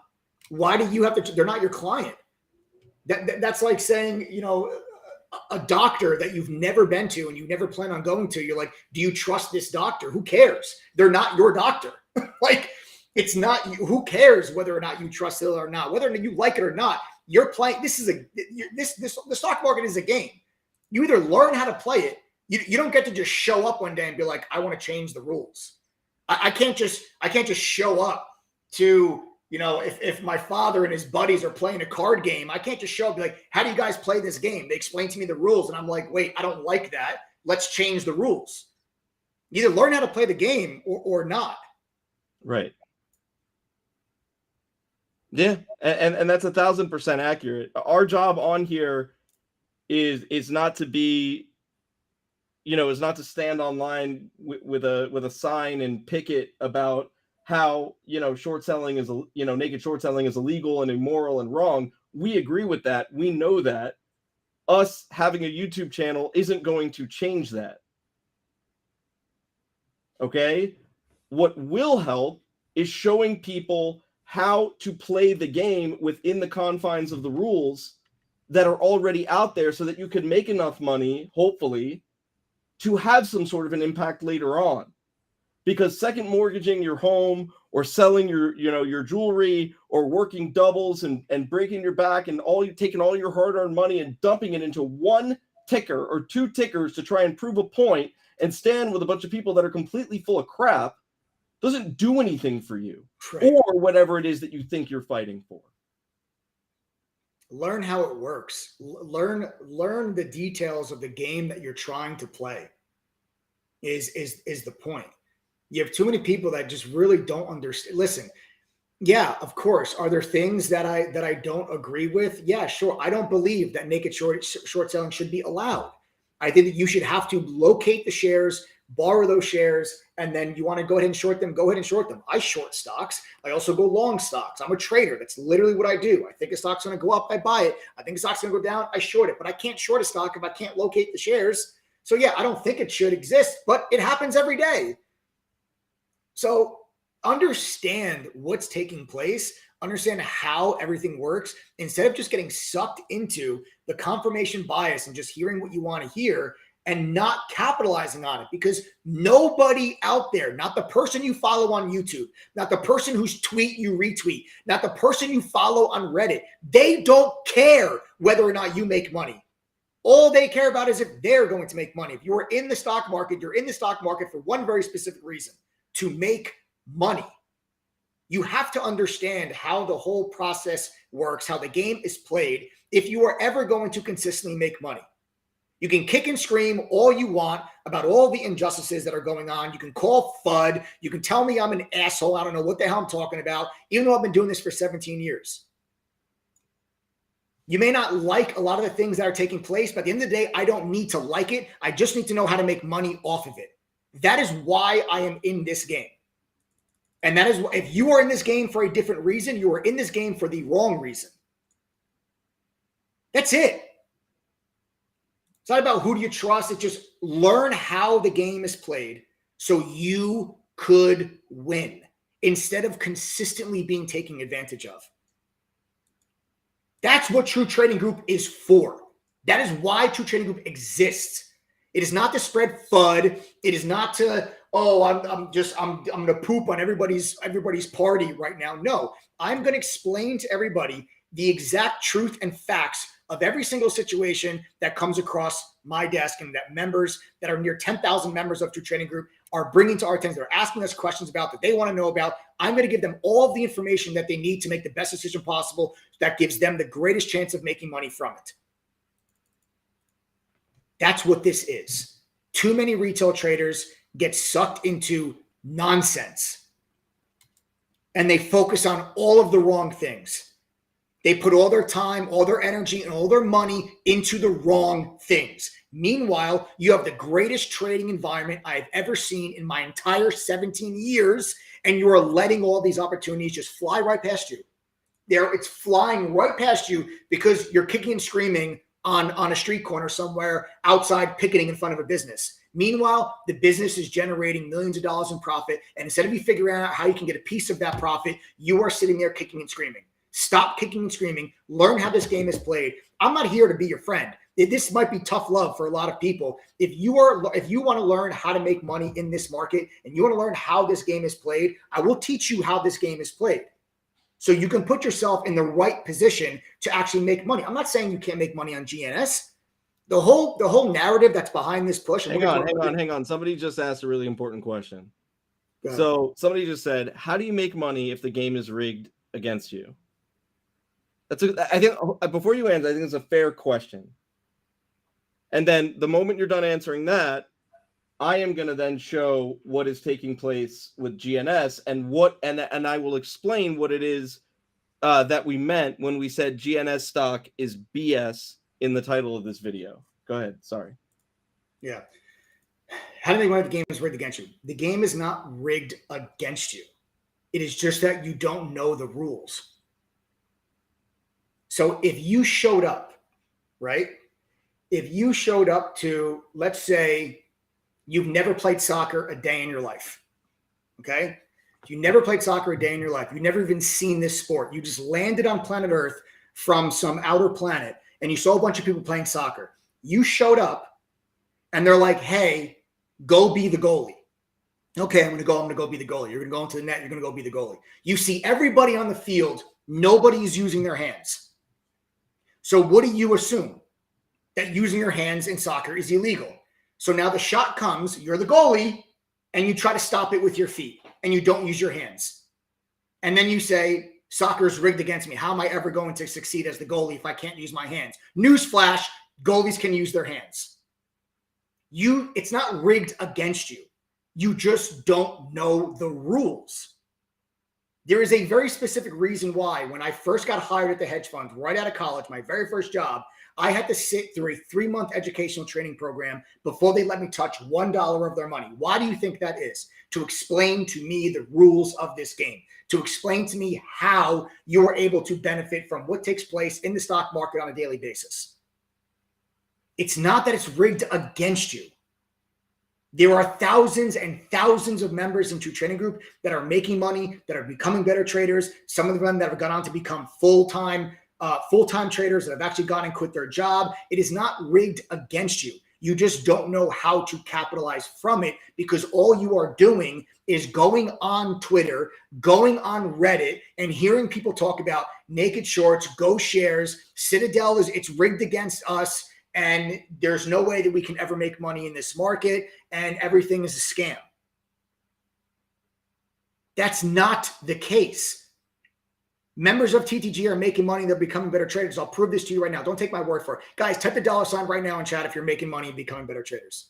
[SPEAKER 1] Why do you have to? They're not your client. That's like saying, a doctor that you've never been to and you never plan on going to. You're like, do you trust this doctor? Who cares? They're not your doctor. Like, it's not you. Who cares whether or not you trust it or not? Whether or not you like it or not, you're playing. The stock market is a game. You either learn how to play it. You don't get to just show up one day and be like, I want to change the rules. I can't just show up to, if my father and his buddies are playing a card game, I can't just show up and be like, how do you guys play this game? They explain to me the rules and I'm like, wait, I don't like that. Let's change the rules. You either learn how to play the game or not.
[SPEAKER 6] Right. Yeah. And that's 1,000% accurate. Our job on here is not to be, is not to stand online with a sign and picket about how, short selling is, naked short selling is illegal and immoral and wrong. We agree with that. We know that. Us having a YouTube channel isn't going to change that. Okay? What will help is showing people how to play the game within the confines of the rules that are already out there so that you can make enough money, hopefully, to have some sort of an impact later on. Because second mortgaging your home or selling your jewelry or working doubles and breaking your back and taking all your hard-earned money and dumping it into one ticker or two tickers to try and prove a point and stand with a bunch of people that are completely full of crap doesn't do anything for you. Right. Or whatever it is that you think you're fighting for.
[SPEAKER 1] Learn how it works. Learn the details of the game that you're trying to play is the point. You have too many people that just really don't understand. Listen, yeah, of course. Are there things that I don't agree with? Yeah, sure. I don't believe that naked short selling should be allowed. I think that you should have to locate the shares, borrow those shares, and then you want to go ahead and short them, go ahead and short them. I short stocks. I also go long stocks. I'm a trader. That's literally what I do. I think a stock's going to go up, I buy it. I think a stock's going to go down, I short it. But I can't short a stock if I can't locate the shares. So yeah, I don't think it should exist, but it happens every day. So understand what's taking place, understand how everything works, instead of just getting sucked into the confirmation bias and just hearing what you want to hear and not capitalizing on it, because nobody out there, not the person you follow on YouTube, not the person whose tweet you retweet, not the person you follow on Reddit, they don't care whether or not you make money. All they care about is if they're going to make money. If you are in the stock market, you're in the stock market for one very specific reason: to make money. You have to understand how the whole process works, how the game is played, if you are ever going to consistently make money. You can kick and scream all you want about all the injustices that are going on. You can call FUD. You can tell me I'm an asshole. I don't know what the hell I'm talking about, even though I've been doing this for 17 years. You may not like a lot of the things that are taking place, but at the end of the day, I don't need to like it. I just need to know how to make money off of it. That is why I am in this game. And that is, if you are in this game for a different reason, you are in this game for the wrong reason. That's it. It's not about who do you trust. It's just learn how the game is played so you could win instead of consistently being taken advantage of. That's what True Trading Group is for. That is why True Trading Group exists. It is not to spread FUD. It is not to, I'm going to poop on everybody's party right now. No, I'm going to explain to everybody the exact truth and facts of every single situation that comes across my desk, and that members that are near 10,000 members of True Trading Group are bringing to our attention. They're asking us questions about that they want to know about. I'm going to give them all of the information that they need to make the best decision possible that gives them the greatest chance of making money from it. That's what this is. Too many retail traders get sucked into nonsense and they focus on all of the wrong things. They put all their time, all their energy, and all their money into the wrong things. Meanwhile, you have the greatest trading environment I've ever seen in my entire 17 years, and you are letting all these opportunities just fly right past you. It's flying right past you because you're kicking and screaming on a street corner somewhere outside, picketing in front of a business. Meanwhile, the business is generating millions of dollars in profit, and instead of you figuring out how you can get a piece of that profit, you are sitting there kicking and screaming. Stop kicking and screaming. Learn how this game is played. I'm not here to be your friend. This might be tough love for a lot of people. If you want to learn how to make money in this market and you want to learn how this game is played, I will teach you how this game is played. So you can put yourself in the right position to actually make money. I'm not saying you can't make money on GNS. The whole narrative that's behind this push.
[SPEAKER 6] Hang on. Somebody just asked a really important question. So somebody just said, how do you make money if the game is rigged against you? I think before you answer, I think it's a fair question. And then the moment you're done answering that, I am going to then show what is taking place with GNS and I will explain what it is that we meant when we said GNS stock is BS in the title of this video. Go ahead. Sorry.
[SPEAKER 1] Yeah. How do they know the game is rigged against you? The game is not rigged against you. It is just that you don't know the rules. So if you showed up, right? If you showed up to, let's say, you've never played soccer a day in your life, okay? You never played soccer a day in your life. You've never even seen this sport. You just landed on planet Earth from some outer planet, and you saw a bunch of people playing soccer. You showed up, and they're like, hey, go be the goalie. Okay, I'm going to go be the goalie. You're going to go into the net. You're going to go be the goalie. You see everybody on the field. Nobody is using their hands. So what do you assume? That using your hands in soccer is illegal. So now the shot comes, you're the goalie, and you try to stop it with your feet, and you don't use your hands. And then you say, soccer is rigged against me. How am I ever going to succeed as the goalie if I can't use my hands? Newsflash, goalies can use their hands. It's not rigged against you. You just don't know the rules. There is a very specific reason why when I first got hired at the hedge fund, right out of college, my very first job, I had to sit through a 3-month educational training program before they let me touch $1 of their money. Why do you think that is? To explain to me the rules of this game, to explain to me how you are able to benefit from what takes place in the stock market on a daily basis. It's not that it's rigged against you. There are thousands and thousands of members in True Trading Group that are making money, that are becoming better traders. Some of them that have gone on to become full-time traders that have actually gone and quit their job. It is not rigged against you. You just don't know how to capitalize from it because all you are doing is going on Twitter, going on Reddit, and hearing people talk about naked shorts, go shares, Citadel it's rigged against us, and there's no way that we can ever make money in this market, and everything is a scam. That's not the case. Members of TTG are making money. They're becoming better traders. I'll prove this to you right now. Don't take my word for it. Guys, type the $ right now in chat if you're making money and becoming better traders.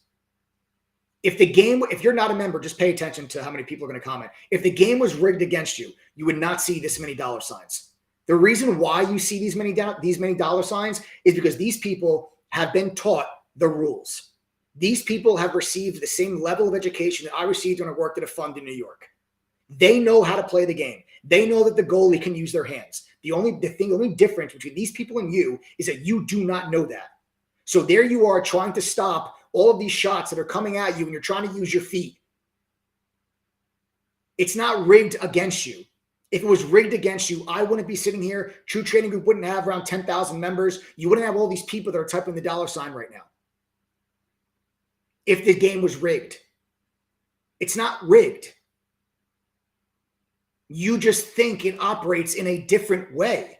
[SPEAKER 1] If you're not a member, just pay attention to how many people are going to comment. If the game was rigged against you, you would not see this many $. The reason why you see these many $signs is because these people have been taught the rules. These people have received the same level of education that I received when I worked at a fund in New York. They know how to play the game. They know that the goalie can use their hands. The only difference between these people and you is that you do not know that. So there you are trying to stop all of these shots that are coming at you and you're trying to use your feet. It's not rigged against you. If it was rigged against you, I wouldn't be sitting here. True Trading Group wouldn't have around 10,000 members. You wouldn't have all these people that are typing the $ right now. If the game was rigged. It's not rigged. You just think it operates in a different way.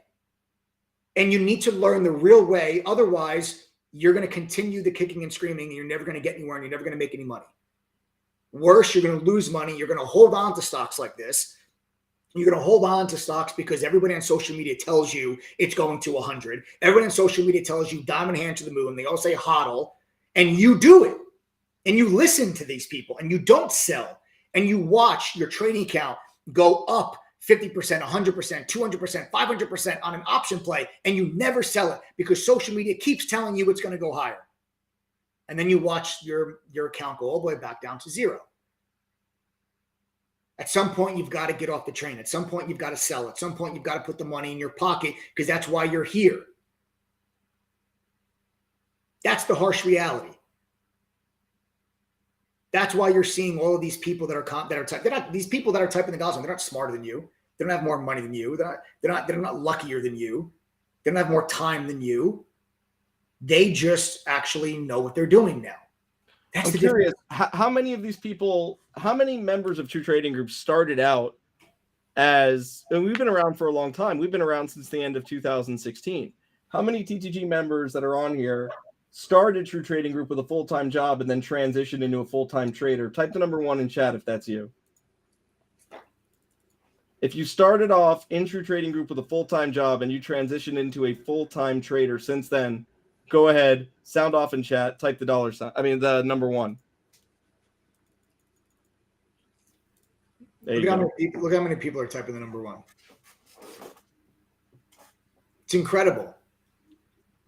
[SPEAKER 1] And you need to learn the real way. Otherwise, you're going to continue the kicking and screaming, and you're never going to get anywhere, and you're never going to make any money. Worse, you're going to lose money. You're going to hold on to stocks like this. You're going to hold on to stocks because everybody on social media tells you it's going to 100. Everybody on social media tells you diamond hand to the moon. They all say hodl, and you do it. and you listen to these people and you don't sell and you watch your trading account go up 50%, 100%, 200%, 500% on an option play, and you never sell it because social media keeps telling you it's going to go higher. And then you watch your account go all the way back down to zero. At some point, you've got to get off the train. At some point, you've got to sell. At some point, you've got to put the money in your pocket because that's why you're here. That's the harsh reality. That's why you're seeing all of these people that are these people that are typing the gospel. They're not smarter than you. They don't have more money than you. They're not luckier than you. They don't have more time than you. They just actually know what they're doing now. That's
[SPEAKER 6] I'm curious, how many of these people, how many members of True Trading Group started out as, and we've been around for a long time. We've been around since the end of 2016. How many TTG members that are on here started True Trading Group with a full-time job and then transitioned into a full-time trader? Type the number 1 in chat if that's you. If you started off in True Trading Group with a full-time job and you transitioned into a full-time trader since then, go ahead, sound off in chat, type the the number 1. There you go.
[SPEAKER 1] Look how many people are typing the number 1. It's incredible.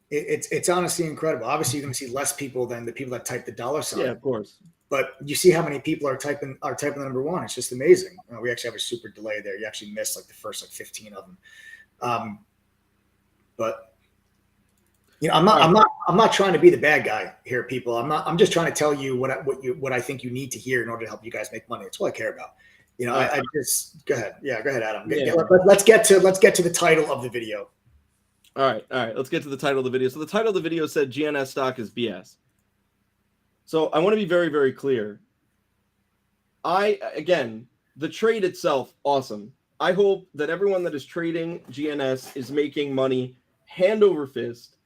[SPEAKER 1] It's honestly incredible. Obviously, you're going to see less people than the people that type the $sign.
[SPEAKER 6] Yeah, of course.
[SPEAKER 1] But you see how many people are typing the number 1. It's just amazing. We actually have a super delay there. You actually missed like the first 15 of them. But I'm not trying to be the bad guy here, people. I'm just trying to tell you what I think you need to hear in order to help you guys make money. That's all I care about. I just go ahead. Yeah, go ahead, Adam.
[SPEAKER 6] Yeah.
[SPEAKER 1] Let's get to the title of the video.
[SPEAKER 6] All right. Let's get to the title of the video. So the title of the video said GNS stock is BS. So I want to be very, very clear. The trade itself, awesome. I hope that everyone that is trading GNS is making money hand over fist,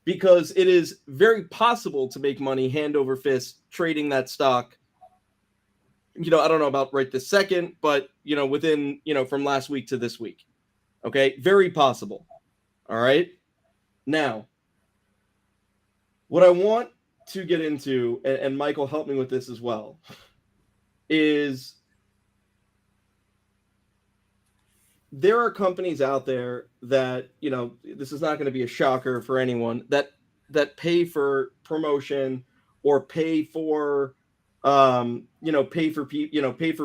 [SPEAKER 6] because it is very possible to make money hand over fist trading that stock. I don't know about right this second, but within, from last week to this week. Okay. Very possible. All right. Now, what I want to get into, and Michael helped me with this as well, is there are companies out there that, this is not going to be a shocker for anyone, that pay for promotion or pay for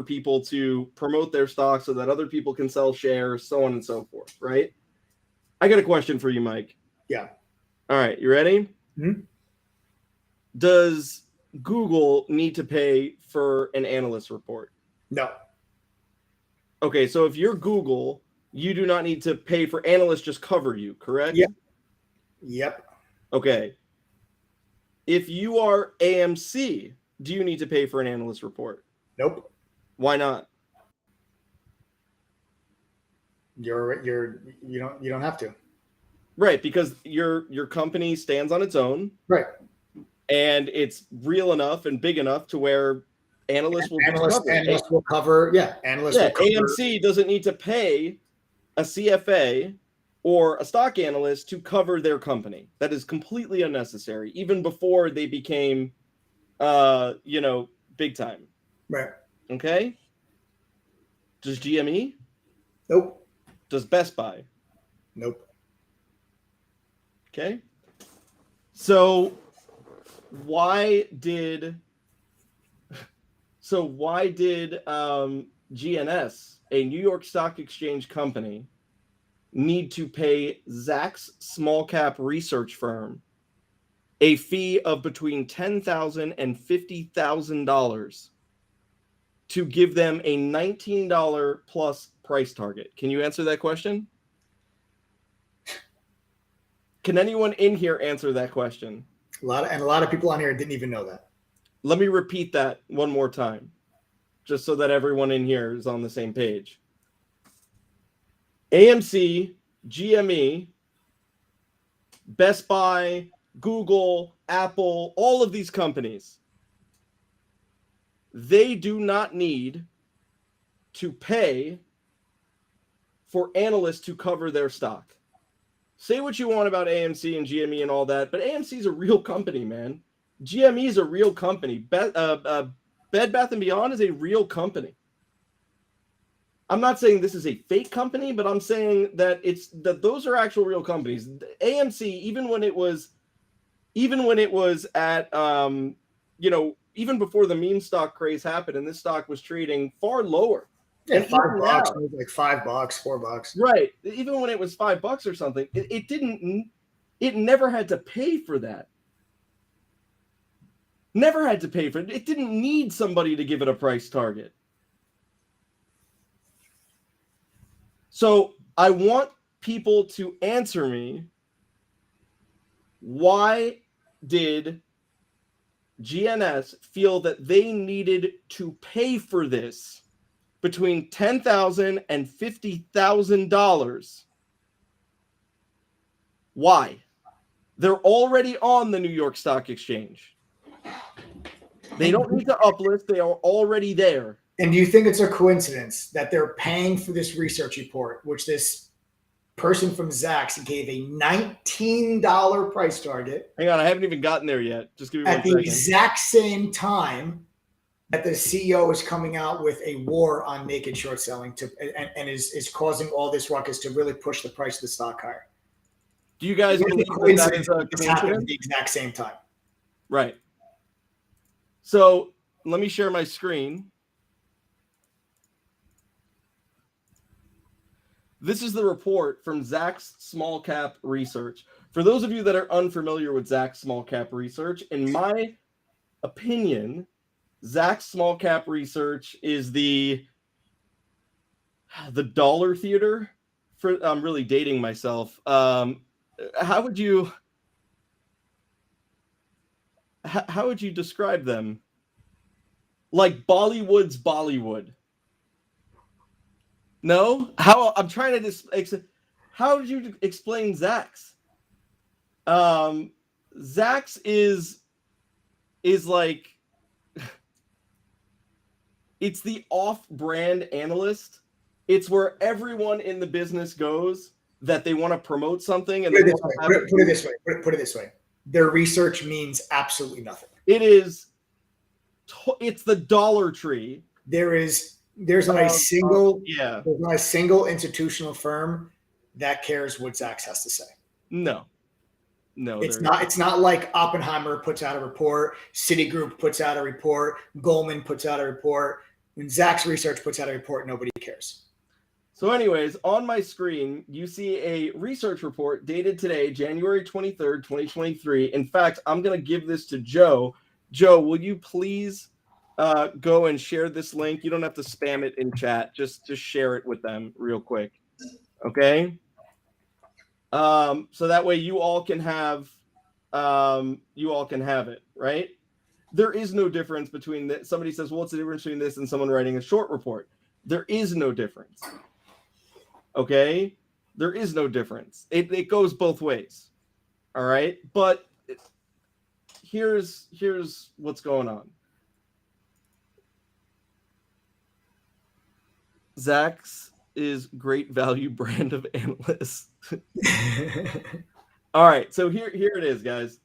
[SPEAKER 6] people to promote their stock so that other people can sell shares, so on and so forth, right? I got a question for you, Mike.
[SPEAKER 1] Yeah.
[SPEAKER 6] All right, you ready?
[SPEAKER 1] Mm-hmm.
[SPEAKER 6] Does Google need to pay for an analyst report?
[SPEAKER 1] No.
[SPEAKER 6] Okay, so if you're Google, you do not need to pay for analysts, just cover you, correct?
[SPEAKER 1] Yep.
[SPEAKER 6] Okay. If you are AMC, do you need to pay for an analyst report?
[SPEAKER 1] Nope.
[SPEAKER 6] Why not?
[SPEAKER 1] You don't have to.
[SPEAKER 6] Right, because your company stands on its own.
[SPEAKER 1] Right.
[SPEAKER 6] And it's real enough and big enough to where analysts will cover.
[SPEAKER 1] Analysts will cover.
[SPEAKER 6] AMC doesn't need to pay a CFA or a stock analyst to cover their company. That is completely unnecessary, even before they became big time.
[SPEAKER 1] Right.
[SPEAKER 6] Okay. Does GME?
[SPEAKER 1] Nope.
[SPEAKER 6] Does Best Buy?
[SPEAKER 1] Nope.
[SPEAKER 6] Okay. So why did GNS, a New York Stock Exchange company, need to pay Zacks small cap research firm a fee of between $10,000 and $50,000 to give them a $19 plus price target? Can you answer that question? Can anyone in here answer that question?
[SPEAKER 1] A lot of people on here didn't even know that.
[SPEAKER 6] Let me repeat that one more time, just so that everyone in here is on the same page. AMC, GME, Best Buy, Google, Apple, all of these companies, they do not need to pay for analysts to cover their stock. Say what you want about AMC and GME and all that, but AMC is a real company, man. GME is a real company. Bed Bath & Beyond is a real company. I'm not saying this is a fake company, but I'm saying that those are actual real companies. AMC, even when it was at even before the meme stock craze happened, and this stock was trading far lower.
[SPEAKER 1] Yeah,
[SPEAKER 6] and
[SPEAKER 1] $5, like $5, $4.
[SPEAKER 6] Right. Even when it was $5 or something, it never had to pay for that. Never had to pay for it. It didn't need somebody to give it a price target. So I want people to answer me, why did GNS feel that they needed to pay for this between $10,000 and $50,000? Why? They're already on the New York Stock Exchange. They don't need to uplist. They are already there.
[SPEAKER 1] And do you think it's a coincidence that they're paying for this research report, which this person from Zacks gave a $19 price target?
[SPEAKER 6] Hang on, I haven't even gotten there yet. Just give me 1 second.
[SPEAKER 1] At the exact same time that the CEO is coming out with a war on naked short selling and is causing all this ruckus to really push the price of the stock higher.
[SPEAKER 6] Do you guys believe that is a
[SPEAKER 1] coincidence? At the exact same time.
[SPEAKER 6] Right. So let me share my screen. This is the report from Zacks Small Cap Research. For those of you that are unfamiliar with Zacks Small Cap Research, in my opinion, Zacks Small Cap Research is the dollar theater. I'm really dating myself. How would you describe them? Like Bollywood's Bollywood. No? I'm trying to how did you explain Zacks? Zacks is like it's the off-brand analyst. It's where everyone in the business goes that they want to promote something and put
[SPEAKER 1] it this way. Their research means absolutely nothing.
[SPEAKER 6] It's the Dollar Tree.
[SPEAKER 1] There's not a single institutional firm that cares what Zacks has to say.
[SPEAKER 6] No,
[SPEAKER 1] it's not like Oppenheimer puts out a report, Citigroup puts out a report, Goldman puts out a report. When Zacks Research puts out a report, nobody cares.
[SPEAKER 6] So anyways, on my screen, you see a research report dated today, January 23rd, 2023. In fact, I'm going to give this to Joe. Joe, will you please go and share this link? You don't have to spam it in chat. Just share it with them real quick. Okay? So that way you all can have it, right? There is no difference between that. Somebody says, well, what's the difference between this and someone writing a short report? There is no difference. Okay? There is no difference. It goes both ways. All right? But here's what's going on. Zacks is great value brand of analysts. All right, so here it is, guys.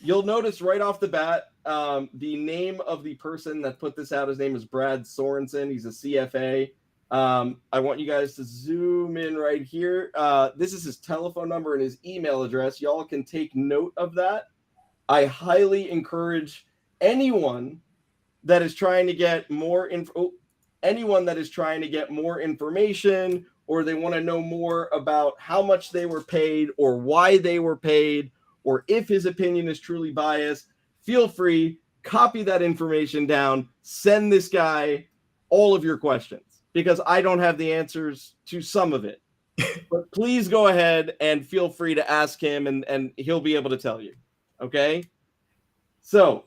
[SPEAKER 6] You'll notice right off the bat, the name of the person that put this out, his name is Brad Sorensen. He's a CFA. I want you guys to zoom in right here. This is his telephone number and his email address. Y'all can take note of that. I highly encourage anyone that is trying to get more information, or they want to know more about how much they were paid or why they were paid, or if his opinion is truly biased, feel free, copy that information down, send this guy all of your questions, because I don't have the answers to some of it. But please go ahead and feel free to ask him, and he'll be able to tell you. Okay? So,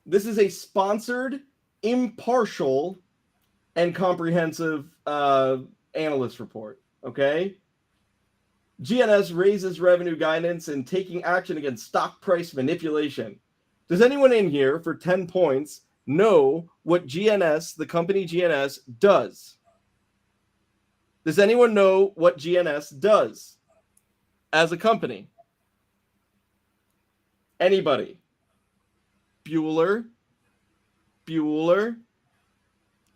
[SPEAKER 6] this is a sponsored, impartial, and comprehensive analyst report. Okay? GNS raises revenue guidance and taking action against stock price manipulation. Does anyone in here for 10 points know what GNS, the company GNS, does? Does anyone know what GNS does as a company? Anybody? Bueller.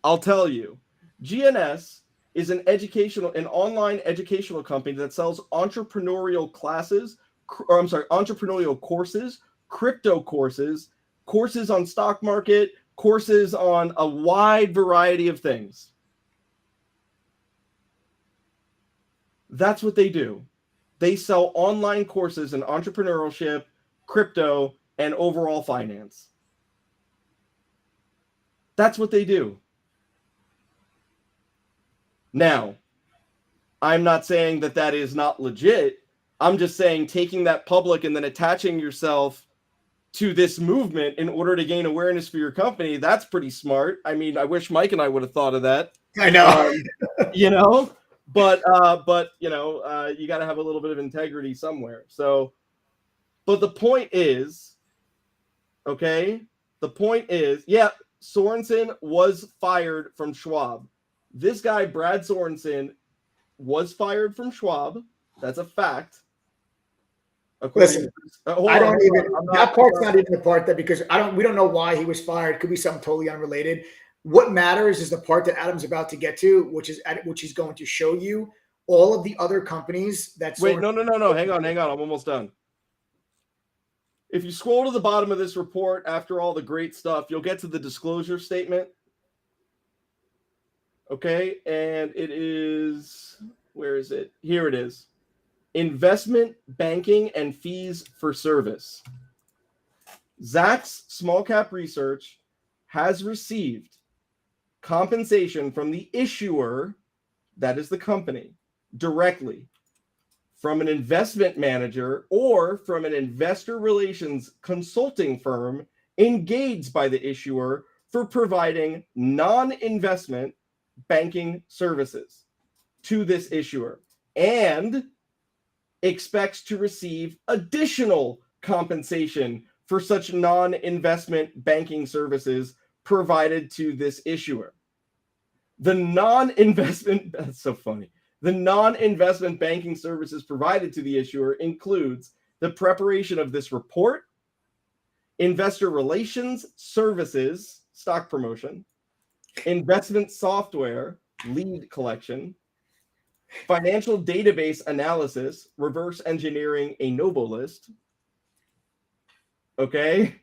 [SPEAKER 6] I'll tell you. GNS is an online educational company that sells entrepreneurial courses, crypto courses, courses on stock market, courses on a wide variety of things. That's what they do. They sell online courses in entrepreneurship, crypto, and overall finance. That's what they do. Now, I'm not saying that that is not legit. I'm just saying taking that public and then attaching yourself to this movement in order to gain awareness for your company, that's pretty smart. I mean, I wish Mike and I would have thought of that.
[SPEAKER 1] I know.
[SPEAKER 6] You know, but you know, you got to have a little bit of integrity somewhere. So, but the point is, okay, yeah, Sorensen was fired from Schwab. This guy, Brad Sorensen, was fired from Schwab. That's a fact.
[SPEAKER 1] Listen, that part's not even the part that, because we don't know why he was fired. Could be something totally unrelated. What matters is the part that Adam's about to get to, which is going to show you all of the other companies that.
[SPEAKER 6] Wait, no. Hang on. I'm almost done. If you scroll to the bottom of this report after all the great stuff, you'll get to the disclosure statement. Okay, and it is, where is it? Here it is. Investment banking and fees for service. Zacks Small Cap Research has received compensation from the issuer, that is the company, directly from an investment manager or from an investor relations consulting firm engaged by the issuer for providing non-investment banking services to this issuer, and expects to receive additional compensation for such non-investment banking services provided to this issuer. The non-investment, that's so funny. The non-investment banking services provided to the issuer includes the preparation of this report, investor relations services, stock promotion, investment software, lead collection, financial database analysis, reverse engineering a Nobo list. Okay.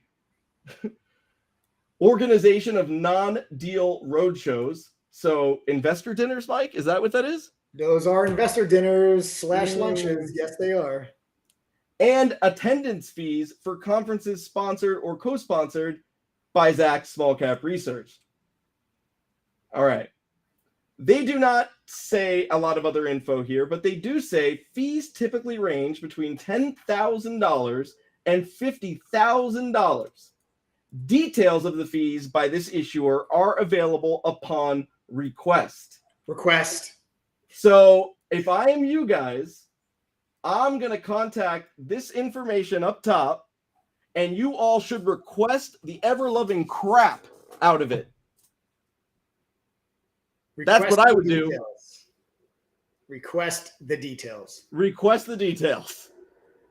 [SPEAKER 6] Organization of non-deal roadshows. So investor dinners, Mike, is that what that is?
[SPEAKER 1] Those are investor dinners / lunches. Yes, they are.
[SPEAKER 6] And attendance fees for conferences sponsored or co-sponsored by Zacks Small Cap Research. All right. They do not say a lot of other info here, but they do say fees typically range between $10,000 and $50,000. Details of the fees by this issuer are available upon request. So if I am you guys, I'm going to contact this information up top, and you all should request the ever-loving crap out of it. That's what I would do.
[SPEAKER 1] Request the details.
[SPEAKER 6] Request the details.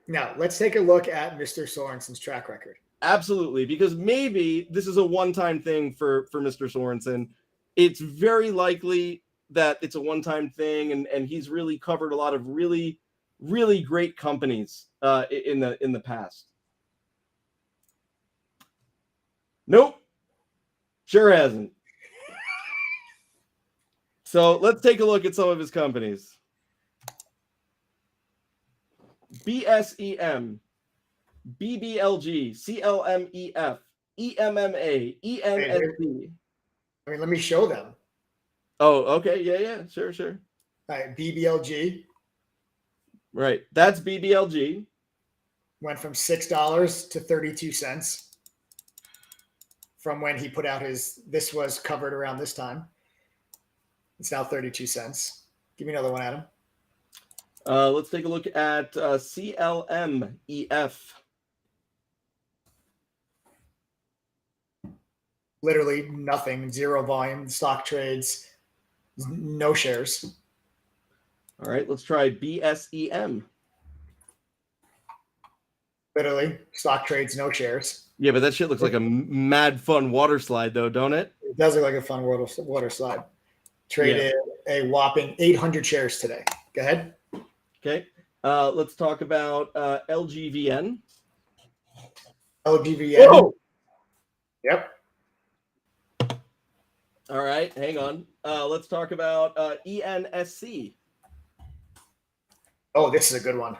[SPEAKER 1] Now, let's take a look at Mr. Sorensen's track record.
[SPEAKER 6] Absolutely, because maybe this is a one-time thing for Mr. Sorensen. It's very likely that it's a one-time thing, and he's really covered a lot of really, really great companies in the past. Nope, sure hasn't. So let's take a look at some of his companies. BSEM, BBLG, CLMEF, EMMA, ENSD.
[SPEAKER 1] I mean, let me show them.
[SPEAKER 6] Oh, okay. Yeah. Sure.
[SPEAKER 1] All right, BBLG.
[SPEAKER 6] Right. That's BBLG.
[SPEAKER 1] Went from $6 to 32 cents from when he put out this was covered around this time. It's now 32 cents. Give me another one, Adam.
[SPEAKER 6] Let's take a look at CLMEF.
[SPEAKER 1] Literally nothing, zero volume, stock trades, no shares.
[SPEAKER 6] All right, let's try BSEM.
[SPEAKER 1] Literally, stock trades, no shares.
[SPEAKER 6] Yeah, but that shit looks like a mad fun water slide, though, don't it?
[SPEAKER 1] It does look like a fun water slide. Traded a whopping 800 shares today. Go ahead.
[SPEAKER 6] Okay. Let's talk about LGVN.
[SPEAKER 1] LGVN.
[SPEAKER 6] Whoa!
[SPEAKER 1] Yep.
[SPEAKER 6] All right, hang on. Let's talk about ENSC.
[SPEAKER 1] Oh, this is a good one.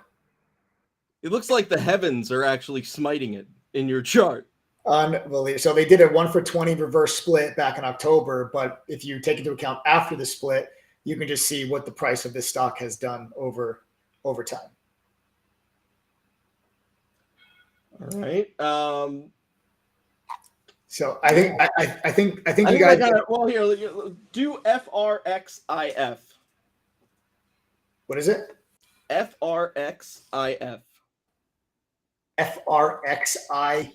[SPEAKER 6] It looks like the heavens are actually smiting it in your chart.
[SPEAKER 1] Unbelievable. So they did a 1-for-20 reverse split back in October, but if you take into account after the split, you can just see what the price of this stock has done over time.
[SPEAKER 6] All right.
[SPEAKER 1] So I think you guys
[SPEAKER 6] got it. Well, here, do FRXIF.
[SPEAKER 1] What is it?
[SPEAKER 6] FRXIF.
[SPEAKER 1] FRXI.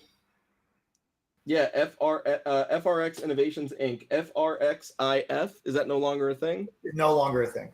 [SPEAKER 6] Yeah, FRX Innovations Inc. FRXIF. Is that no longer a thing?
[SPEAKER 1] No longer a thing.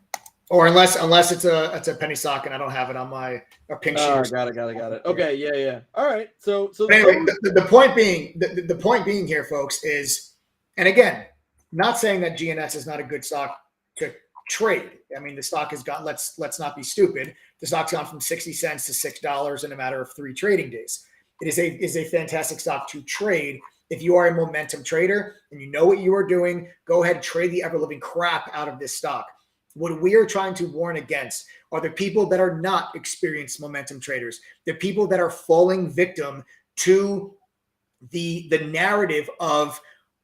[SPEAKER 1] Or unless it's a penny stock and I don't have it on my pink sheet.
[SPEAKER 6] Got it. Okay, yeah. All right. So
[SPEAKER 1] anyway, the point being here, folks, is, and again, not saying that GNS is not a good stock to trade. I mean, the stock has got, let's not be stupid. The stock's gone from 60 cents to $6 in a matter of 3 trading days. It is a fantastic stock to trade. If you are a momentum trader and you know what you are doing, go ahead and trade the ever living crap out of this stock. What we are trying to warn against are the people that are not experienced momentum traders, the people that are falling victim to the narrative of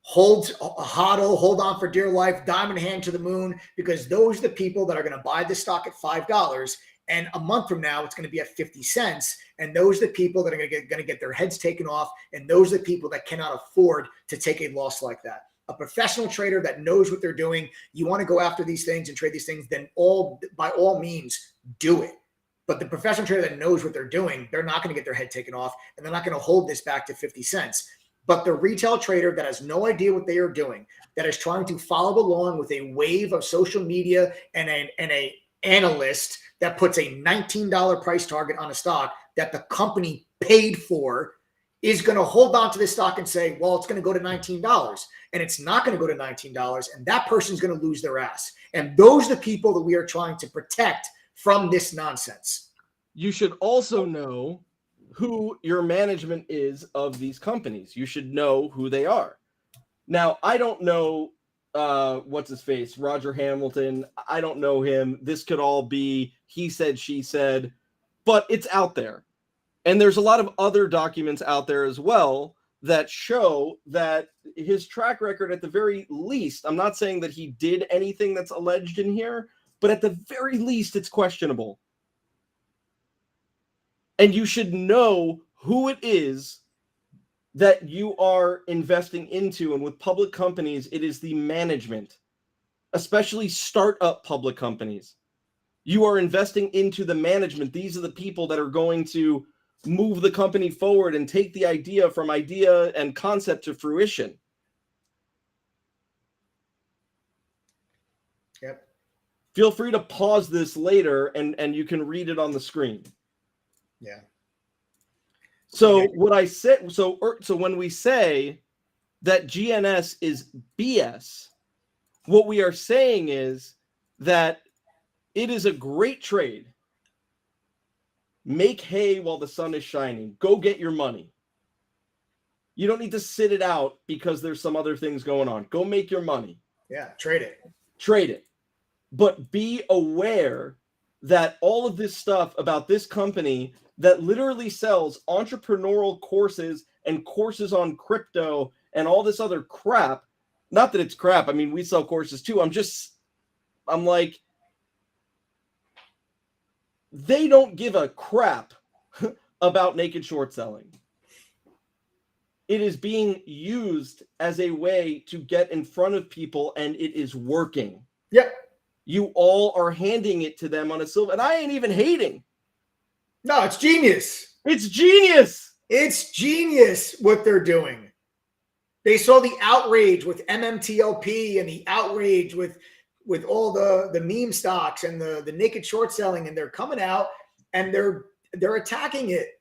[SPEAKER 1] hodl, hold on for dear life, diamond hand to the moon, because those are the people that are going to buy the stock at $5, and a month from now it's going to be at 50 cents, and those are the people that are going to get their heads taken off, and those are the people that cannot afford to take a loss like that. A professional trader that knows what they're doing, you want to go after these things and trade these things, then by all means do it. But the professional trader that knows what they're doing, they're not going to get their head taken off, and they're not going to hold this back to 50 cents. But the retail trader that has no idea what they are doing, that is trying to follow along with a wave of social media and a analyst that puts a $19 price target on a stock that the company paid for, is going to hold on to this stock and say, well, it's going to go to $19. And it's not going to go to $19. And that person's going to lose their ass. And those are the people that we are trying to protect from this nonsense. You should also know who your management is of these companies. You should know who they are. Now, I don't know what's his face, Roger Hamilton. I don't know him. This could all be he said, she said, but it's out there. And there's a lot of other documents out there as well that show that his track record, at the very least, I'm not saying that he did anything that's alleged in here, but at the very least, it's questionable. And you should know who it is that you are investing into. And with public companies, it is the management, especially startup public companies. You are investing into the management. These are the people that are going to move the company forward and take the idea from idea and concept to fruition. Yep. Feel free to pause this later and you can read it on the screen. Yeah. So what I said, so when we say that GNS is BS, what we are saying is that it is a great trade. Make hay while the sun is shining. Go get your money. You don't need to sit it out because there's some other things going on. Go make your money. Yeah, trade it. Trade it. But be aware that all of this stuff about this company that literally sells entrepreneurial courses and courses on crypto and all this other crap, not that it's crap. I mean, we sell courses too. I'm like, they don't give a crap about naked short selling. It is being used as a way to get in front of people, and it is working. Yep. You all are handing it to them on a silver, and I ain't even hating. No, it's genius. It's genius. It's genius what they're doing. They saw the outrage with MMTLP and the outrage with all the meme stocks and the naked short selling, and they're coming out and they're attacking it.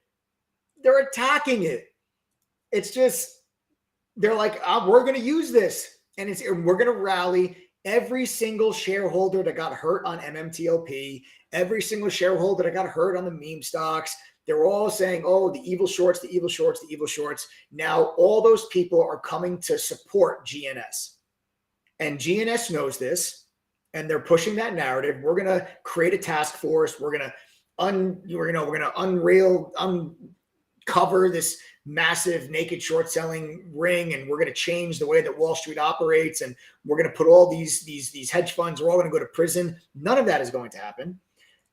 [SPEAKER 1] they're attacking it. It's just, they're like, we're going to use this. And we're going to rally every single shareholder that got hurt on MMTLP, every single shareholder that got hurt on the meme stocks. They're all saying, oh, the evil shorts, the evil shorts, the evil shorts. Now all those people are coming to support GNS. And GNS knows this, and they're pushing that narrative. We're going to create a task force. We're going to uncover this massive naked short selling ring, and we're going to change the way that Wall Street operates, and we're going to put all these hedge funds, we're all going to go to prison. None of that is going to happen.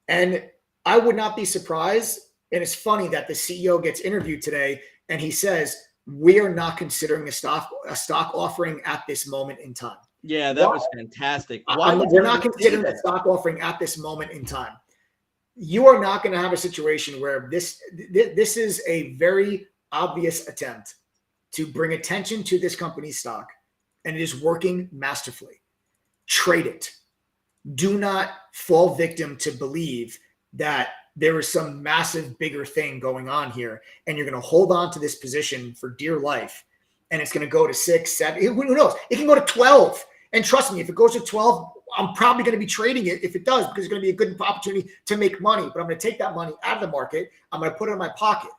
[SPEAKER 1] And I would not be surprised. And it's funny that the CEO gets interviewed today and he says, we are not considering a stock offering at this moment in time.
[SPEAKER 6] Yeah, that was fantastic.
[SPEAKER 1] We're not considering a stock offering at this moment in time. You are not going to have a situation where this is a very obvious attempt to bring attention to this company's stock, and it is working masterfully. Trade it. Do not fall victim to believe that there is some massive bigger thing going on here, and you're going to hold on to this position for dear life, and it's going to go to 6, 7, who knows? It can go to 12. And trust me, if it goes to 12, I'm probably going to be trading it if it does, because it's going to be a good opportunity to make money. But I'm going to take that money out of the market. I'm going to put it in my pocket.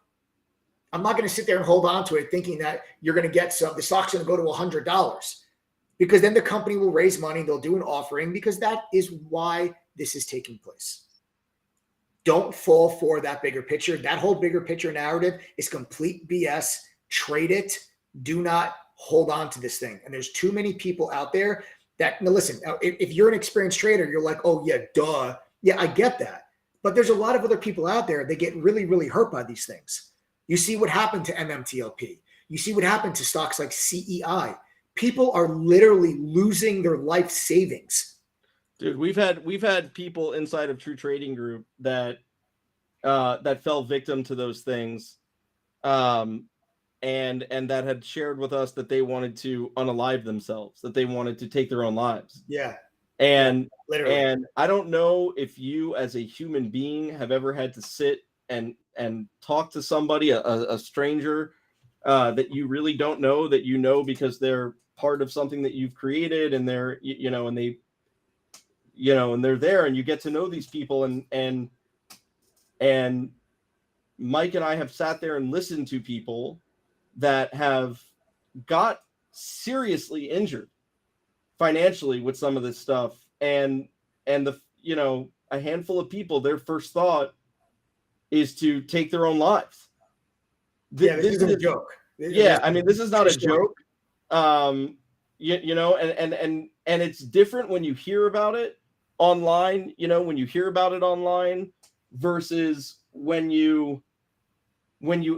[SPEAKER 1] I'm not going to sit there and hold on to it thinking that you're going to get the stock's going to go to $100, because then the company will raise money. They'll do an offering, because that is why this is taking place. Don't fall for that bigger picture. That whole bigger picture narrative is complete BS. Trade it. Do not hold on to this thing. And there's too many people out there that, now listen, if you're an experienced trader, you're like, oh yeah, duh. Yeah, I get that. But there's a lot of other people out there that get really, really hurt by these things. You see what happened to MMTLP. You see what happened to stocks like CEI. People are literally losing their life savings.
[SPEAKER 6] Dude, we've had people inside of True Trading Group that fell victim to those things, and that had shared with us that they wanted to unalive themselves, that they wanted to take their own lives.
[SPEAKER 1] Yeah.
[SPEAKER 6] And
[SPEAKER 1] literally.
[SPEAKER 6] And I don't know if you as a human being have ever had to sit and talk to somebody, a stranger that you really don't know, that you know because they're part of something that you've created, and they're and they're there, and you get to know these people, and Mike and I have sat there and listened to people that have got seriously injured financially with some of this stuff, and a handful of people, their first thought is to take their own lives.
[SPEAKER 1] This isn't a joke.
[SPEAKER 6] I mean, this is not a joke. And it's different when you hear about it online, when you hear about it online versus when you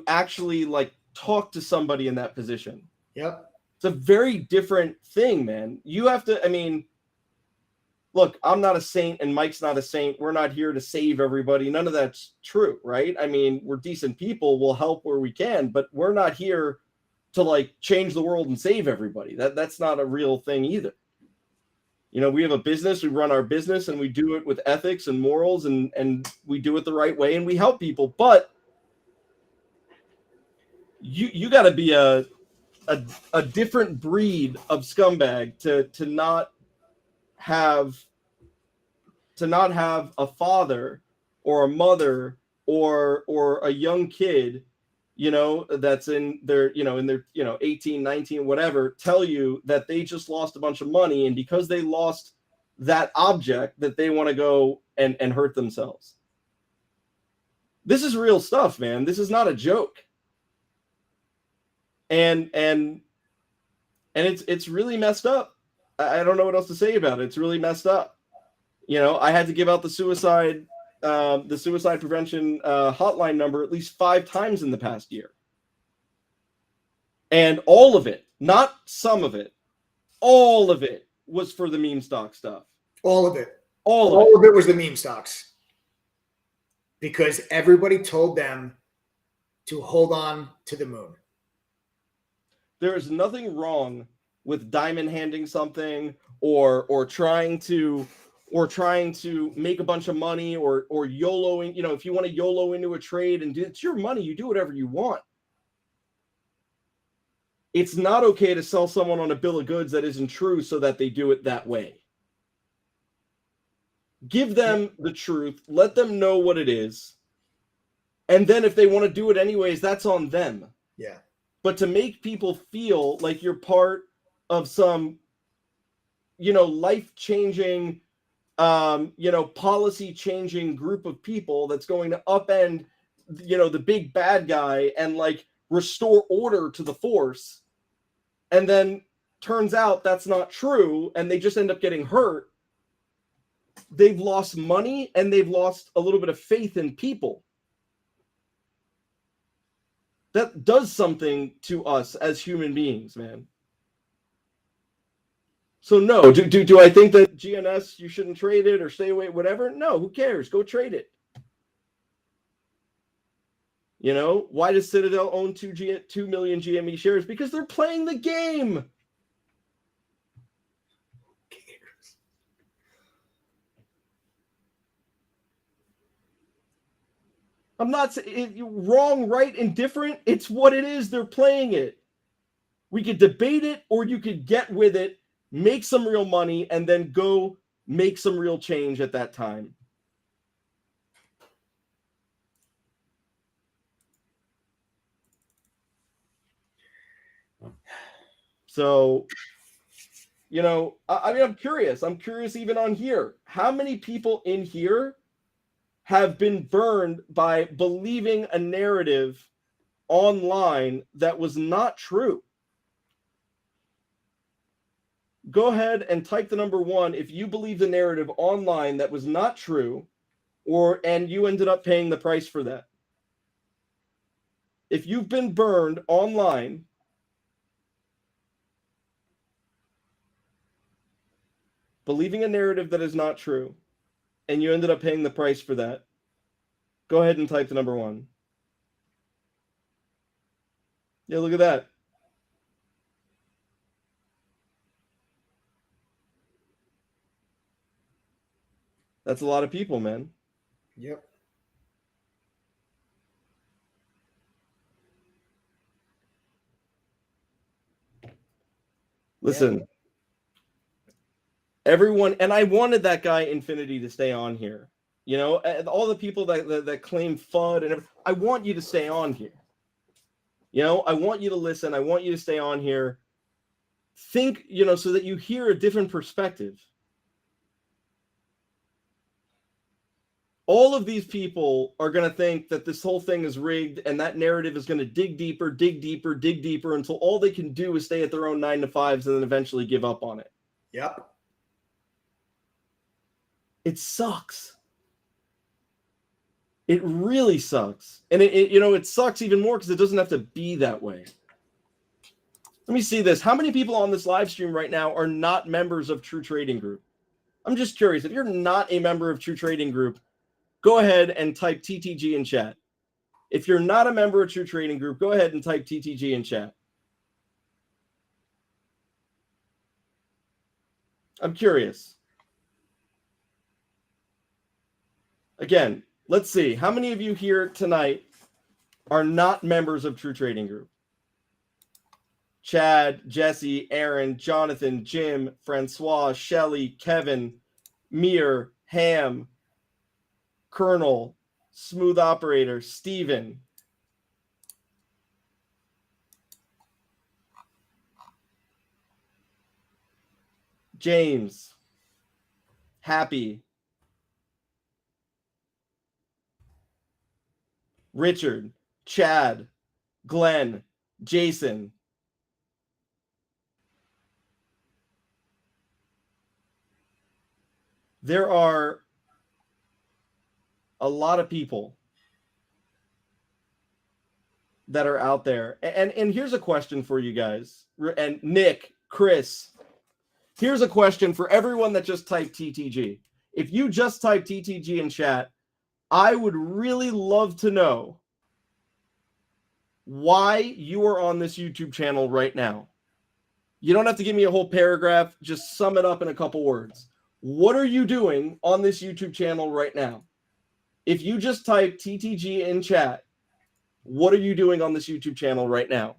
[SPEAKER 6] actually like talk to somebody in that position.
[SPEAKER 1] Yep.
[SPEAKER 6] It's a very different thing, man. You have to, I mean, look, I'm not a saint and Mike's not a saint. We're not here to save everybody. None of that's true, right? I mean, we're decent people. We'll help where we can, but we're not here to like change the world and save everybody. That's not a real thing either. We have a business, we run our business, and we do it with ethics and morals, and we do it the right way, and we help people. But you got to be a different breed of scumbag to not have a father or a mother or a young kid, that's in their 18, 19, whatever, tell you that they just lost a bunch of money, and because they lost that object, that they want to go and hurt themselves. This is real stuff, man. This is not a joke. And it's really messed up. I don't know what else to say about it. It's really messed up. I had to give out the suicide prevention hotline number at least 5 times in the past year. And all of it, not some of it, all of it was for the meme stock stuff.
[SPEAKER 1] All of it.
[SPEAKER 6] All
[SPEAKER 1] of it was the meme stocks. Because everybody told them to hold on to the moon.
[SPEAKER 6] There is nothing wrong with diamond handing something or trying to or trying to make a bunch of money or YOLOing, if you want to YOLO into a trade and it's your money, you do whatever you want. It's not okay to sell someone on a bill of goods that isn't true so that they do it that way. Give them the truth. Let them know what it is. And then if they want to do it anyways, that's on them.
[SPEAKER 1] Yeah.
[SPEAKER 6] But to make people feel like you're part of some, life-changing, policy-changing group of people that's going to upend, the big bad guy and restore order to the force, and then turns out that's not true, and they just end up getting hurt. They've lost money and they've lost a little bit of faith in people. That does something to us as human beings, man. So no, do I think that GNS, you shouldn't trade it or stay away, whatever? No, who cares? Go trade it. Why does Citadel own 2 million GME shares? Because they're playing the game. I'm not wrong, right, indifferent. It's what it is. They're playing it. We could debate it, or you could get with it, make some real money, and then go make some real change at that time. So, I'm curious. I'm curious even on here. How many people in here have been burned by believing a narrative online that was not true? Go ahead and type the number 1 if you believe the narrative online that was not true, and you ended up paying the price for that. If you've been burned online, believing a narrative that is not true, and you ended up paying the price for that, go ahead and type the number 1. Yeah, look at that. That's a lot of people, man.
[SPEAKER 1] Yep.
[SPEAKER 6] Listen, everyone, and I wanted that guy Infinity to stay on here. All the people that claim FUD and everything, I want you to stay on here. I want you to listen. I want you to stay on here. Think, so that you hear a different perspective. All of these people are going to think that this whole thing is rigged, and that narrative is going to dig deeper until all they can do is stay at their own 9 to 5s and then eventually give up on it.
[SPEAKER 1] Yep.
[SPEAKER 6] It sucks. It really sucks. And it sucks even more because it doesn't have to be that way. Let me see this. How many people on this live stream right now are not members of True Trading Group? I'm just curious. If you're not a member of True Trading Group, go ahead and type TTG in chat. If you're not a member of True Trading Group, go ahead and type TTG in chat. I'm curious. Again, let's see. How many of you here tonight are not members of True Trading Group? Chad, Jesse, Aaron, Jonathan, Jim, Francois, Shelly, Kevin, Mir, Ham, Colonel, Smooth Operator, Steven. James, Happy, Richard, Chad, Glenn, Jason. There are a lot of people that are out there. And here's a question for you guys. And Nick, Chris, here's a question for everyone that just typed TTG. If you just type TTG in chat, I would really love to know why you are on this YouTube channel right now. You don't have to give me a whole paragraph. Just sum it up in a couple words. What are you doing on this YouTube channel right now? If you just type TTG in chat, what are you doing on this YouTube channel right now?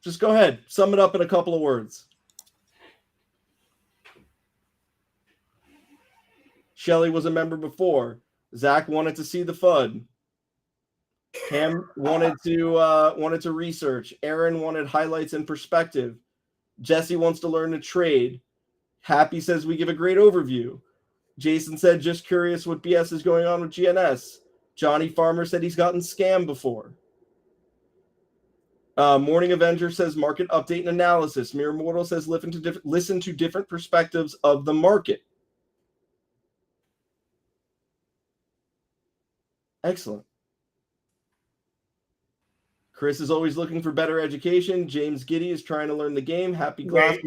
[SPEAKER 6] Just go ahead. Sum it up in a couple of words. Shelly was a member before. Zach wanted to see the FUD. Cam wanted to research. Aaron wanted highlights and perspective. Jesse wants to learn to trade. Happy says we give a great overview. Jason said, just curious what BS is going on with GNS. Johnny Farmer said he's gotten scammed before. Morning Avenger says market update and analysis. Mere Mortal says listen to different perspectives of the market. Excellent. Chris is always looking for better education. James Giddy is trying to learn the game. Happy Glass.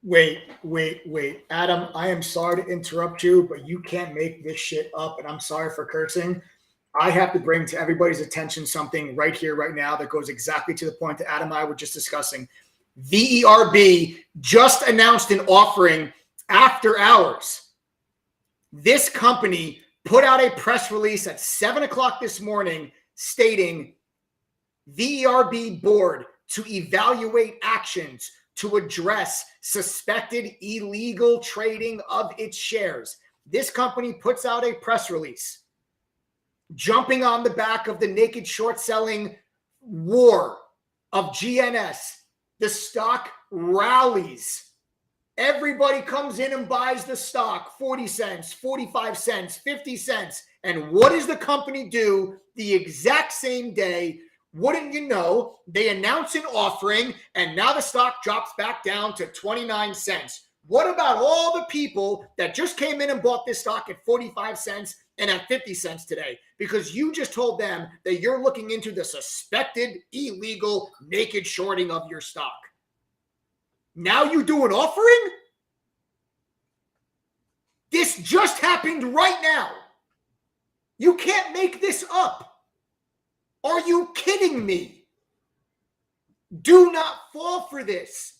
[SPEAKER 1] Wait. Adam, I am sorry to interrupt you, but you can't make this shit up, and I'm sorry for cursing. I have to bring to everybody's attention something right here, right now, that goes exactly to the point that Adam and I were just discussing. VERB just announced an offering after hours. This company put out a press release at 7 o'clock this morning stating VERB board to evaluate actions to address suspected illegal trading of its shares. This company puts out a press release jumping on the back of the naked short selling war of GNS. The stock rallies. Everybody comes in and buys the stock, 40 cents, 45 cents, 50 cents. And what does the company do the exact same day? Wouldn't you know, they announce an offering, and now the stock drops back down to 29 cents. What about all the people that just came in and bought this stock at 45 cents and at 50 cents today? Because you just told them that you're looking into the suspected illegal naked shorting of your stock. Now you do an offering? This just happened right now. You can't make this up. Are you kidding me? Do not fall for this.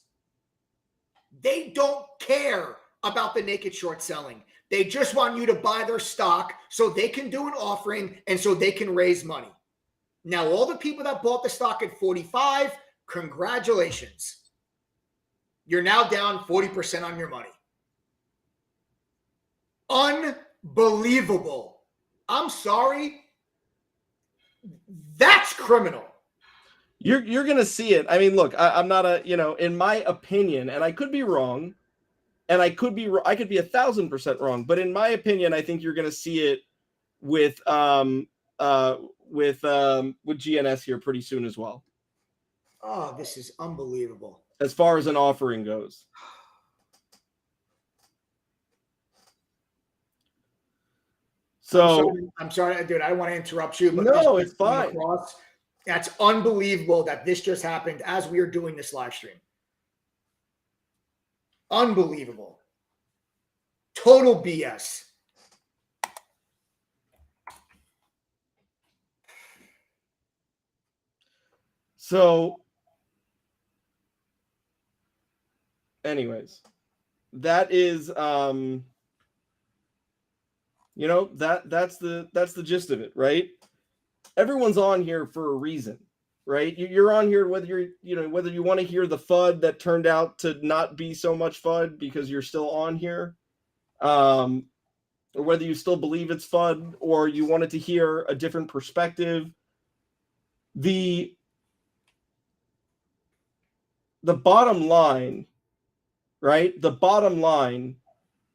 [SPEAKER 1] They don't care about the naked short selling. They just want you to buy their stock so they can do an offering and so they can raise money. Now, all the people that bought the stock at 45, congratulations. You're now down 40% on your money. Unbelievable. I'm sorry. That's criminal.
[SPEAKER 6] You're going to see it. I mean, look, I'm not in my opinion, and I could be wrong, and I could be 1,000% wrong, but in my opinion, I think you're going to see it with GNS here pretty soon as well.
[SPEAKER 1] Oh, this is unbelievable.
[SPEAKER 6] As far as an offering goes. So
[SPEAKER 1] I'm sorry, dude. I don't want to interrupt you. But
[SPEAKER 6] no, it's fine.
[SPEAKER 1] That's unbelievable that this just happened as we are doing this live stream. Unbelievable. Total BS.
[SPEAKER 6] So, anyways, that is that's the gist of it, right? Everyone's on here for a reason, right? You're on here whether whether you want to hear the FUD that turned out to not be so much FUD because you're still on here, or whether you still believe it's FUD, or you wanted to hear a different perspective. The bottom line, right? The bottom line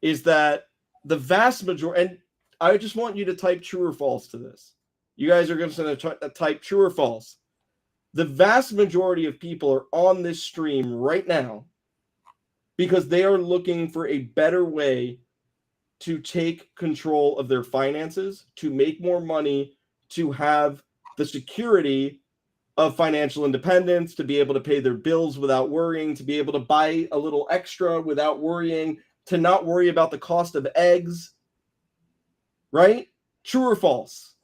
[SPEAKER 6] is that the vast majority, and I just want you to type true or false to this. You guys are going to type true or false. The vast majority of people are on this stream right now because they are looking for a better way to take control of their finances, to make more money, to have the security of financial independence, to be able to pay their bills without worrying, to be able to buy a little extra without worrying, to not worry about the cost of eggs, right? True or false?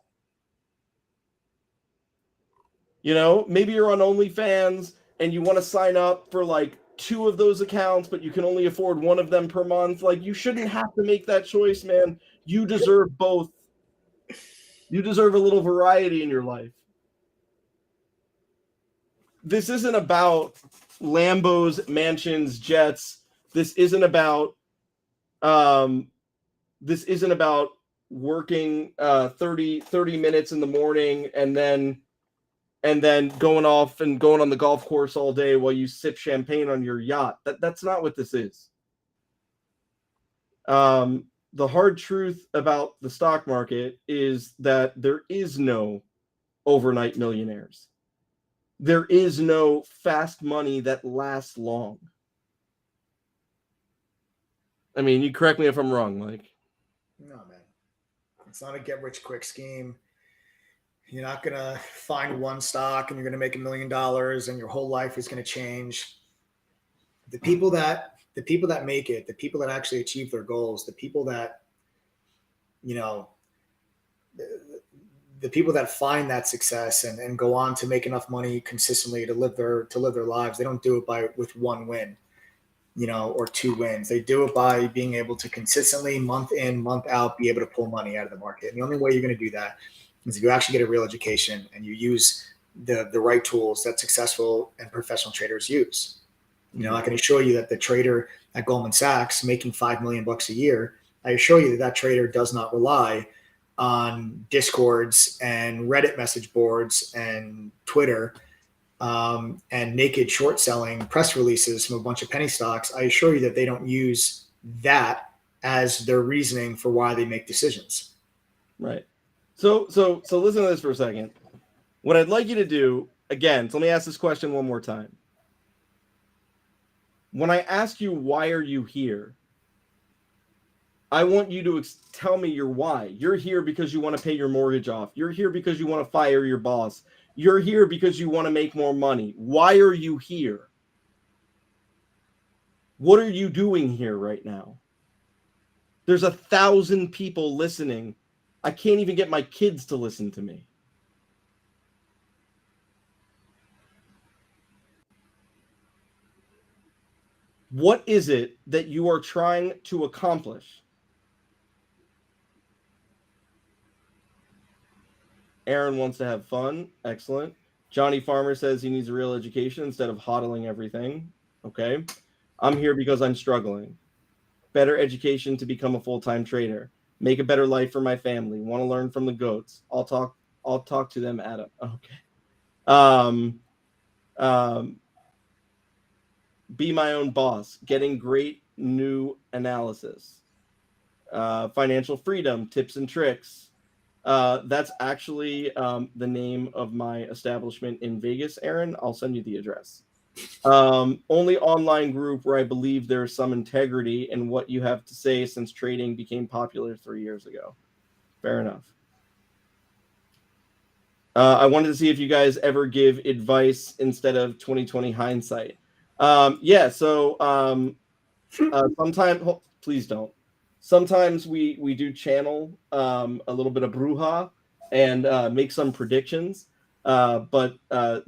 [SPEAKER 6] Maybe you're on OnlyFans and you want to sign up for like two of those accounts, but you can only afford one of them per month. Like, you shouldn't have to make that choice, man. You deserve both. You deserve a little variety in your life. This isn't about Lambos, mansions, jets. This isn't about working 30 minutes in the morning and then going off and going on the golf course all day while you sip champagne on your yacht. That's not what this is. The hard truth about the stock market is that there is no overnight millionaires. There is no fast money that lasts long. I mean, you correct me if I'm wrong, Mike.
[SPEAKER 1] No, man. It's not a get-rich-quick scheme. You're not going to find one stock and you're going to make $1 million and your whole life is going to change. The people that make it, the people that actually achieve their goals, the people that, the people that find that success and go on to make enough money consistently to live their lives, they don't do it with one win, or two wins. They do it by being able to consistently, month in, month out, be able to pull money out of the market. And the only way you're going to do that is if you actually get a real education and you use the right tools that successful and professional traders use. I can assure you that the trader at Goldman Sachs making $5 million a year, I assure you that trader does not rely on Discords and Reddit message boards and Twitter and naked short selling press releases from a bunch of penny stocks. I assure you that they don't use that as their reasoning for why they make decisions.
[SPEAKER 6] Right. So listen to this for a second. What I'd like you to do, again, so let me ask this question one more time. When I ask you, why are you here? I want you to tell me your why. You're here because you want to pay your mortgage off. You're here because you want to fire your boss. You're here because you want to make more money. Why are you here? What are you doing here right now? There's 1,000 people listening. I can't even get my kids to listen to me. What is it that you are trying to accomplish? Aaron wants to have fun. Excellent. Johnny Farmer says he needs a real education instead of hodling everything. Okay. I'm here because I'm struggling. Better education to become a full-time trader. Make a better life for my family. Want to learn from the goats. I'll talk to them, Adam. Okay. Be my own boss. Getting great new analysis. Financial freedom, tips and tricks. That's actually the name of my establishment in Vegas, Aaron. I'll send you the address. Only online group where I believe there's some integrity in what you have to say since trading became popular 3 years ago. Fair enough. I wanted to see if you guys ever give advice instead of 2020 hindsight. Sometimes, please don't. Sometimes we do channel a little bit of bruja and make some predictions. But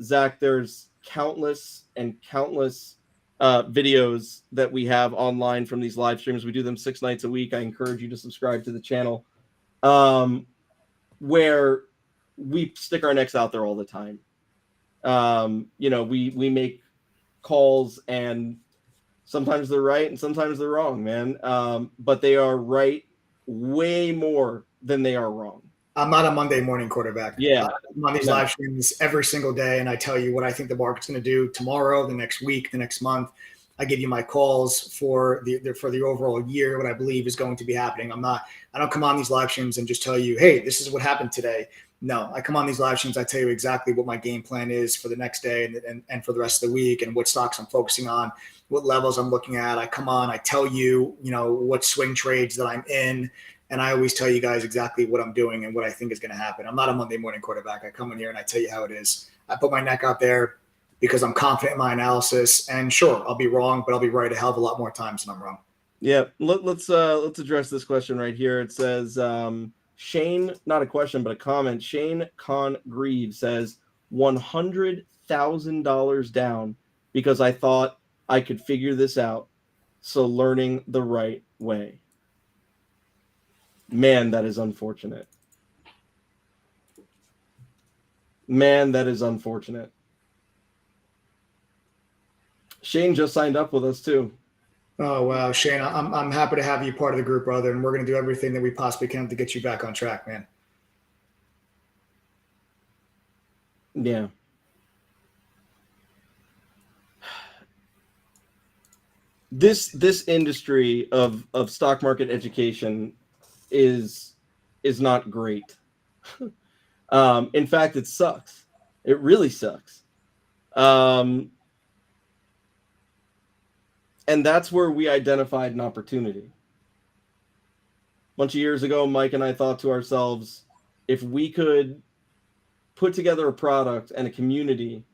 [SPEAKER 6] Zach, there's countless videos that we have online from these live streams. We do them 6 nights a week. I encourage you to subscribe to the channel, where we stick our necks out there all the time. We make calls, and sometimes they're right and sometimes they're wrong, man. But they are right way more than they are wrong.
[SPEAKER 1] I'm not a Monday morning quarterback.
[SPEAKER 6] Yeah.
[SPEAKER 1] I'm on these live streams every single day, and I tell you what I think the market's going to do tomorrow, the next week, the next month. I give you my calls for the overall year, what I believe is going to be happening. I don't come on these live streams and just tell you, hey, this is what happened today. No, I come on these live streams. I tell you exactly what my game plan is for the next day and for the rest of the week, and what stocks I'm focusing on, what levels I'm looking at. I come on, I tell you, what swing trades that I'm in. And I always tell you guys exactly what I'm doing and what I think is going to happen. I'm not a Monday morning quarterback. I come in here and I tell you how it is. I put my neck out there because I'm confident in my analysis. And sure, I'll be wrong, but I'll be right a hell of a lot more times than I'm wrong.
[SPEAKER 6] Yeah, let's address this question right here. It says Shane, not a question but a comment. Shane Congreve says $100,000 down because I thought I could figure this out. So learning the right way. Man, that is unfortunate. Man, that is unfortunate. Shane just signed up with us too.
[SPEAKER 1] Oh, wow, Shane, I'm happy to have you part of the group, brother, and we're going to do everything that we possibly can to get you back on track, man.
[SPEAKER 6] Yeah. This industry of stock market education is not great. In fact, it sucks. It really sucks. And that's where we identified an opportunity. A bunch of years ago, Mike and I thought to ourselves, if we could put together a product and a community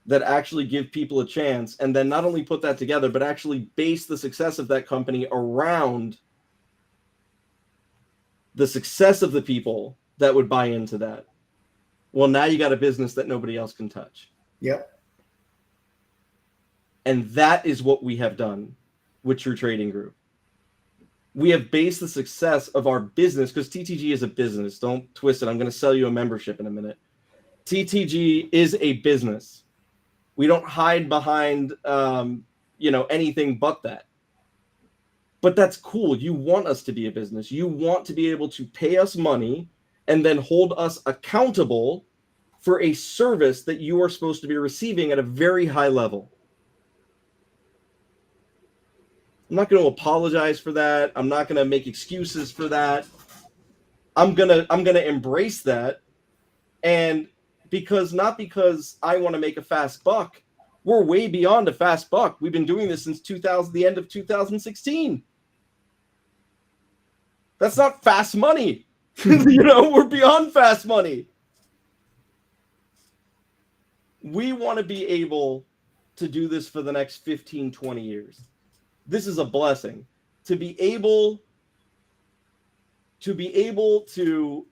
[SPEAKER 6] that actually give people a chance, and then not only put that together, but actually base the success of that company around the success of the people that would buy into that. Well, now you got a business that nobody else can touch.
[SPEAKER 1] Yep.
[SPEAKER 6] And that is what we have done with True Trading Group. We have based the success of our business, because TTG is a business. Don't twist it. I'm going to sell you a membership in a minute. TTG is a business. We don't hide behind, anything but that. But that's cool. You want us to be a business. You want to be able to pay us money and then hold us accountable for a service that you are supposed to be receiving at a very high level. I'm not going to apologize for that. I'm not going to make excuses for that. I'm going to embrace that. And because I want to make a fast buck, we're way beyond a fast buck. We've been doing this since the end of 2016. That's not fast money. We're beyond fast money. We want to be able to do this for the next 15, 20 years. This is a blessing to be able to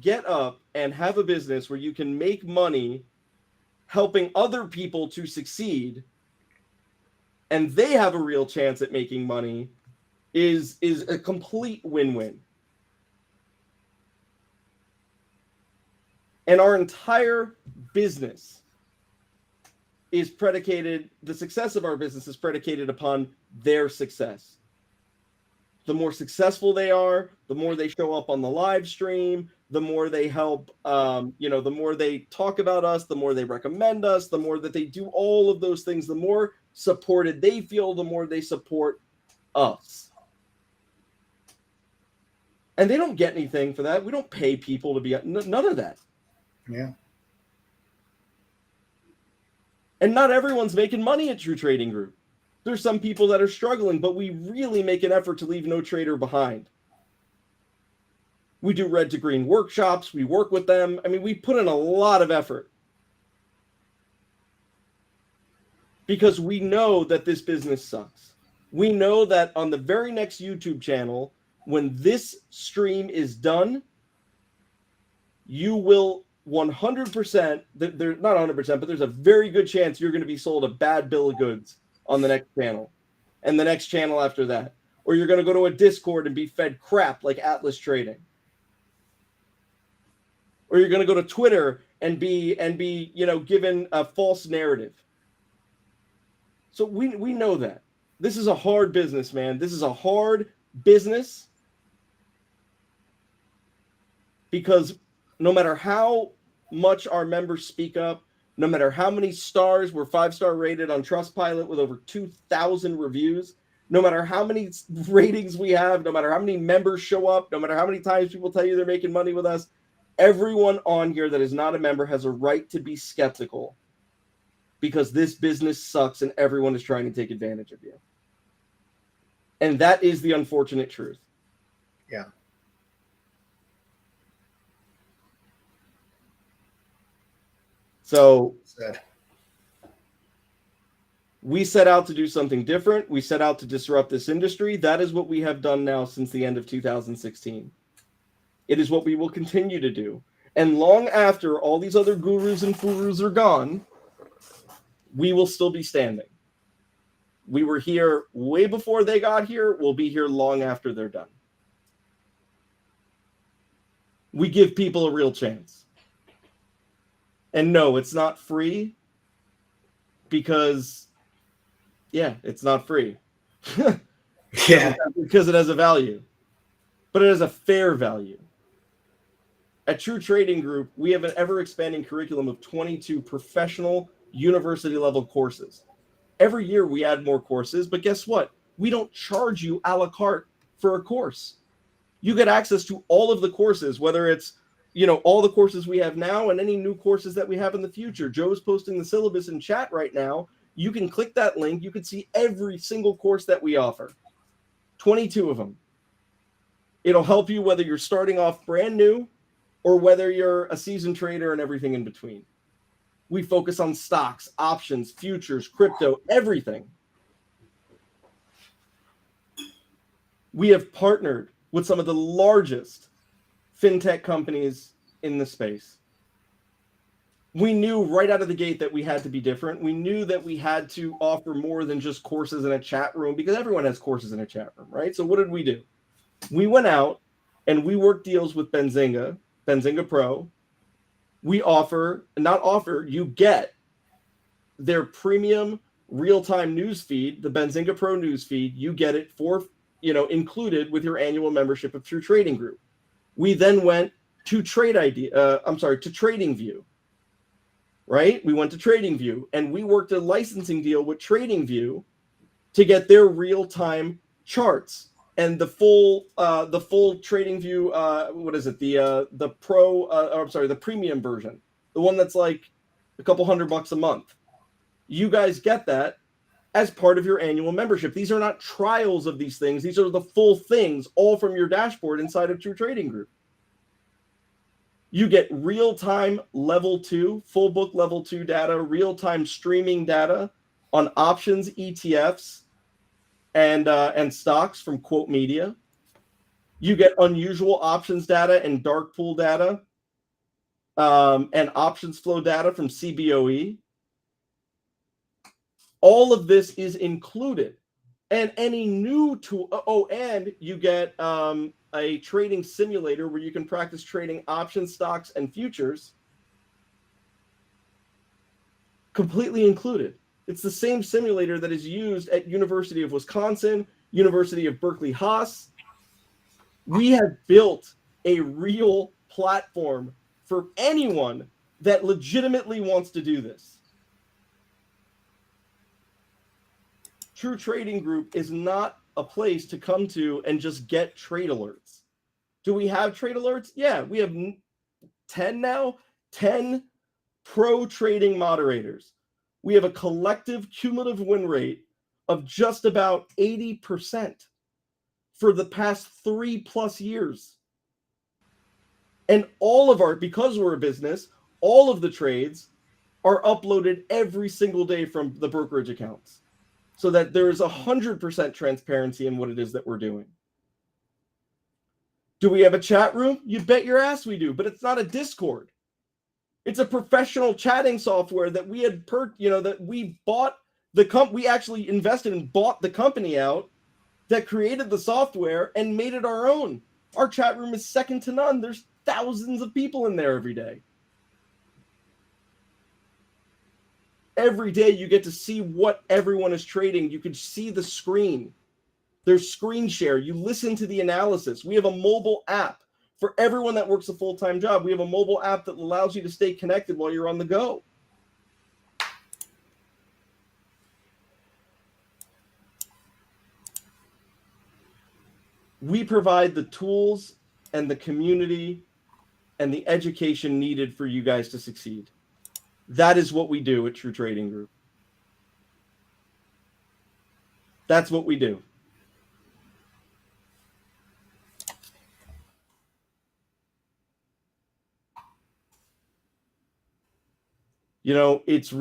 [SPEAKER 6] get up and have a business where you can make money helping other people to succeed, and they have a real chance at making money is a complete win-win. And our entire business is predicated, the success of our business is predicated upon their success. The more successful they are, the more they show up on the live stream, the more they help, the more they talk about us, the more they recommend us, the more that they do all of those things, the more supported they feel, the more they support us. And they don't get anything for that. We don't pay people to be, none of that.
[SPEAKER 1] Yeah.
[SPEAKER 6] And not everyone's making money at True Trading Group. There's some people that are struggling, but we really make an effort to leave no trader behind. We do red to green workshops. We work with them. I mean, we put in a lot of effort because we know that this business sucks. We know that on the very next YouTube channel, when this stream is done, you will 100%, they're not 100%, but there's a very good chance you're going to be sold a bad bill of goods on the next channel and the next channel after that. Or you're going to go to a Discord and be fed crap like Atlas Trading. Or you're going to go to Twitter and be given a false narrative. So we know that. This is a hard business, man. This is a hard business because no matter how much our members speak up, no matter how many stars, we're 5-star rated on Trustpilot with over 2,000 reviews, no matter how many ratings we have, no matter how many members show up, no matter how many times people tell you they're making money with us, everyone on here that is not a member has a right to be skeptical because this business sucks and everyone is trying to take advantage of you. And that is the unfortunate truth.
[SPEAKER 1] Yeah.
[SPEAKER 6] So we set out to do something different. We set out to disrupt this industry. That is what we have done now since the end of 2016. It is what we will continue to do. And long after all these other gurus and furus are gone, we will still be standing. We were here way before they got here. We'll be here long after they're done. We give people a real chance. And no, it's not free because, yeah, it's not free.
[SPEAKER 1] Yeah.
[SPEAKER 6] Because it has a value. But it has a fair value. At True Trading Group, we have an ever-expanding curriculum of 22 professional university-level courses. Every year we add more courses, but guess what? We don't charge you a la carte for a course. You get access to all of the courses, whether it's, all the courses we have now and any new courses that we have in the future. Joe's posting the syllabus in chat right now. You can click that link. You can see every single course that we offer. 22 of them. It'll help you whether you're starting off brand new or whether you're a seasoned trader and everything in between. We focus on stocks, options, futures, crypto, everything. We have partnered with some of the largest fintech companies in the space. We knew right out of the gate that we had to be different. We knew that we had to offer more than just courses in a chat room, because everyone has courses in a chat room, right? So what did we do? We went out and we worked deals with Benzinga Pro. We you get their premium real-time news feed, the Benzinga Pro news feed. You get it for, included with your annual membership of True Trading Group. We then went to TradingView, right? We went to TradingView and we worked a licensing deal with TradingView to get their real-time charts and the full TradingView. What is it? The Pro? The premium version, the one that's like a couple $100 a month. You guys get that as part of your annual membership. These are not trials of these things. These are the full things, all from your dashboard inside of True Trading Group. You get real-time level 2, full book level 2 data, real-time streaming data on options, ETFs, and stocks from Quote Media. You get unusual options data and dark pool data, and options flow data from CBOE. All of this is included. And any new tool, and you get a trading simulator where you can practice trading options, stocks, and futures, completely included. It's the same simulator that is used at University of Wisconsin, University of Berkeley-Haas. We have built a real platform for anyone that legitimately wants to do this. True Trading Group is not a place to come to and just get trade alerts. Do we have trade alerts? Yeah, we have 10 now, 10 pro trading moderators. We have a collective cumulative win rate of just about 80% for the past 3+ years. And because we're a business, all of the trades are uploaded every single day from the brokerage accounts, so that there is 100% transparency in what it is that we're doing. Do we have a chat room? You bet your ass we do, but it's not a Discord. It's a professional chatting software that we had that we bought we actually invested and bought the company out that created the software and made it our own. Our chat room is second to none. There's thousands of people in there every day. Every day you get to see what everyone is trading. You can see the screen. There's screen share. You listen to the analysis. We have a mobile app for everyone that works a full-time job. We have a mobile app that allows you to stay connected while you're on the go. We provide the tools and the community and the education needed for you guys to succeed. That is what we do at True Trading Group. That's what we do. It's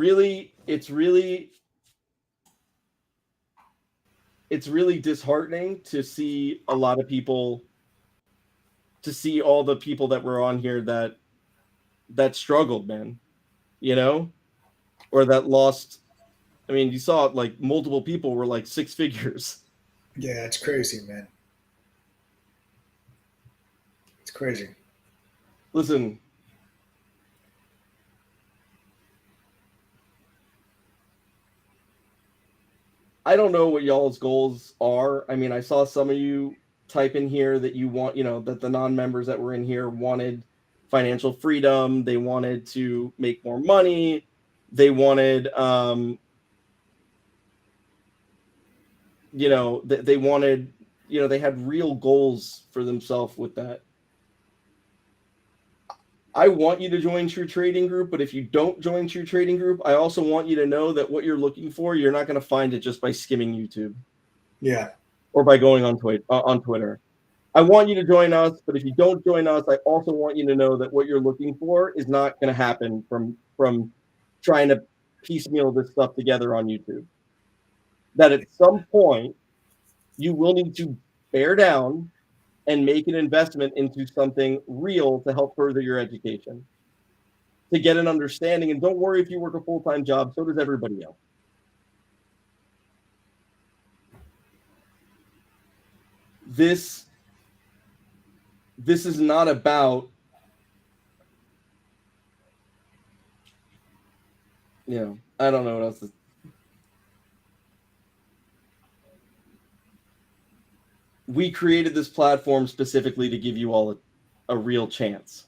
[SPEAKER 6] really disheartening to see a lot of people, to see all the people that were on here that struggled, man, or that lost I mean, you saw like multiple people were like six figures.
[SPEAKER 1] Yeah, it's crazy, man. It's crazy.
[SPEAKER 6] Listen, I don't know what y'all's goals are. I mean, I saw some of you type in here that you want, that the non-members that were in here wanted financial freedom. They wanted to make more money. They wanted, they wanted, they had real goals for themselves with that. I want you to join True Trading Group, but if you don't join True Trading Group, I also want you to know that what you're looking for, you're not going to find it just by skimming YouTube.
[SPEAKER 1] Yeah.
[SPEAKER 6] Or by going on Twitter. I want you to join us, but if you don't join us, I also want you to know that what you're looking for is not going to happen from trying to piecemeal this stuff together on YouTube. That at some point, you will need to bear down and make an investment into something real to help further your education, to get an understanding. And don't worry if you work a full-time job, so does everybody else. This is not about, I don't know what else to. We created this platform specifically to give you all a real chance.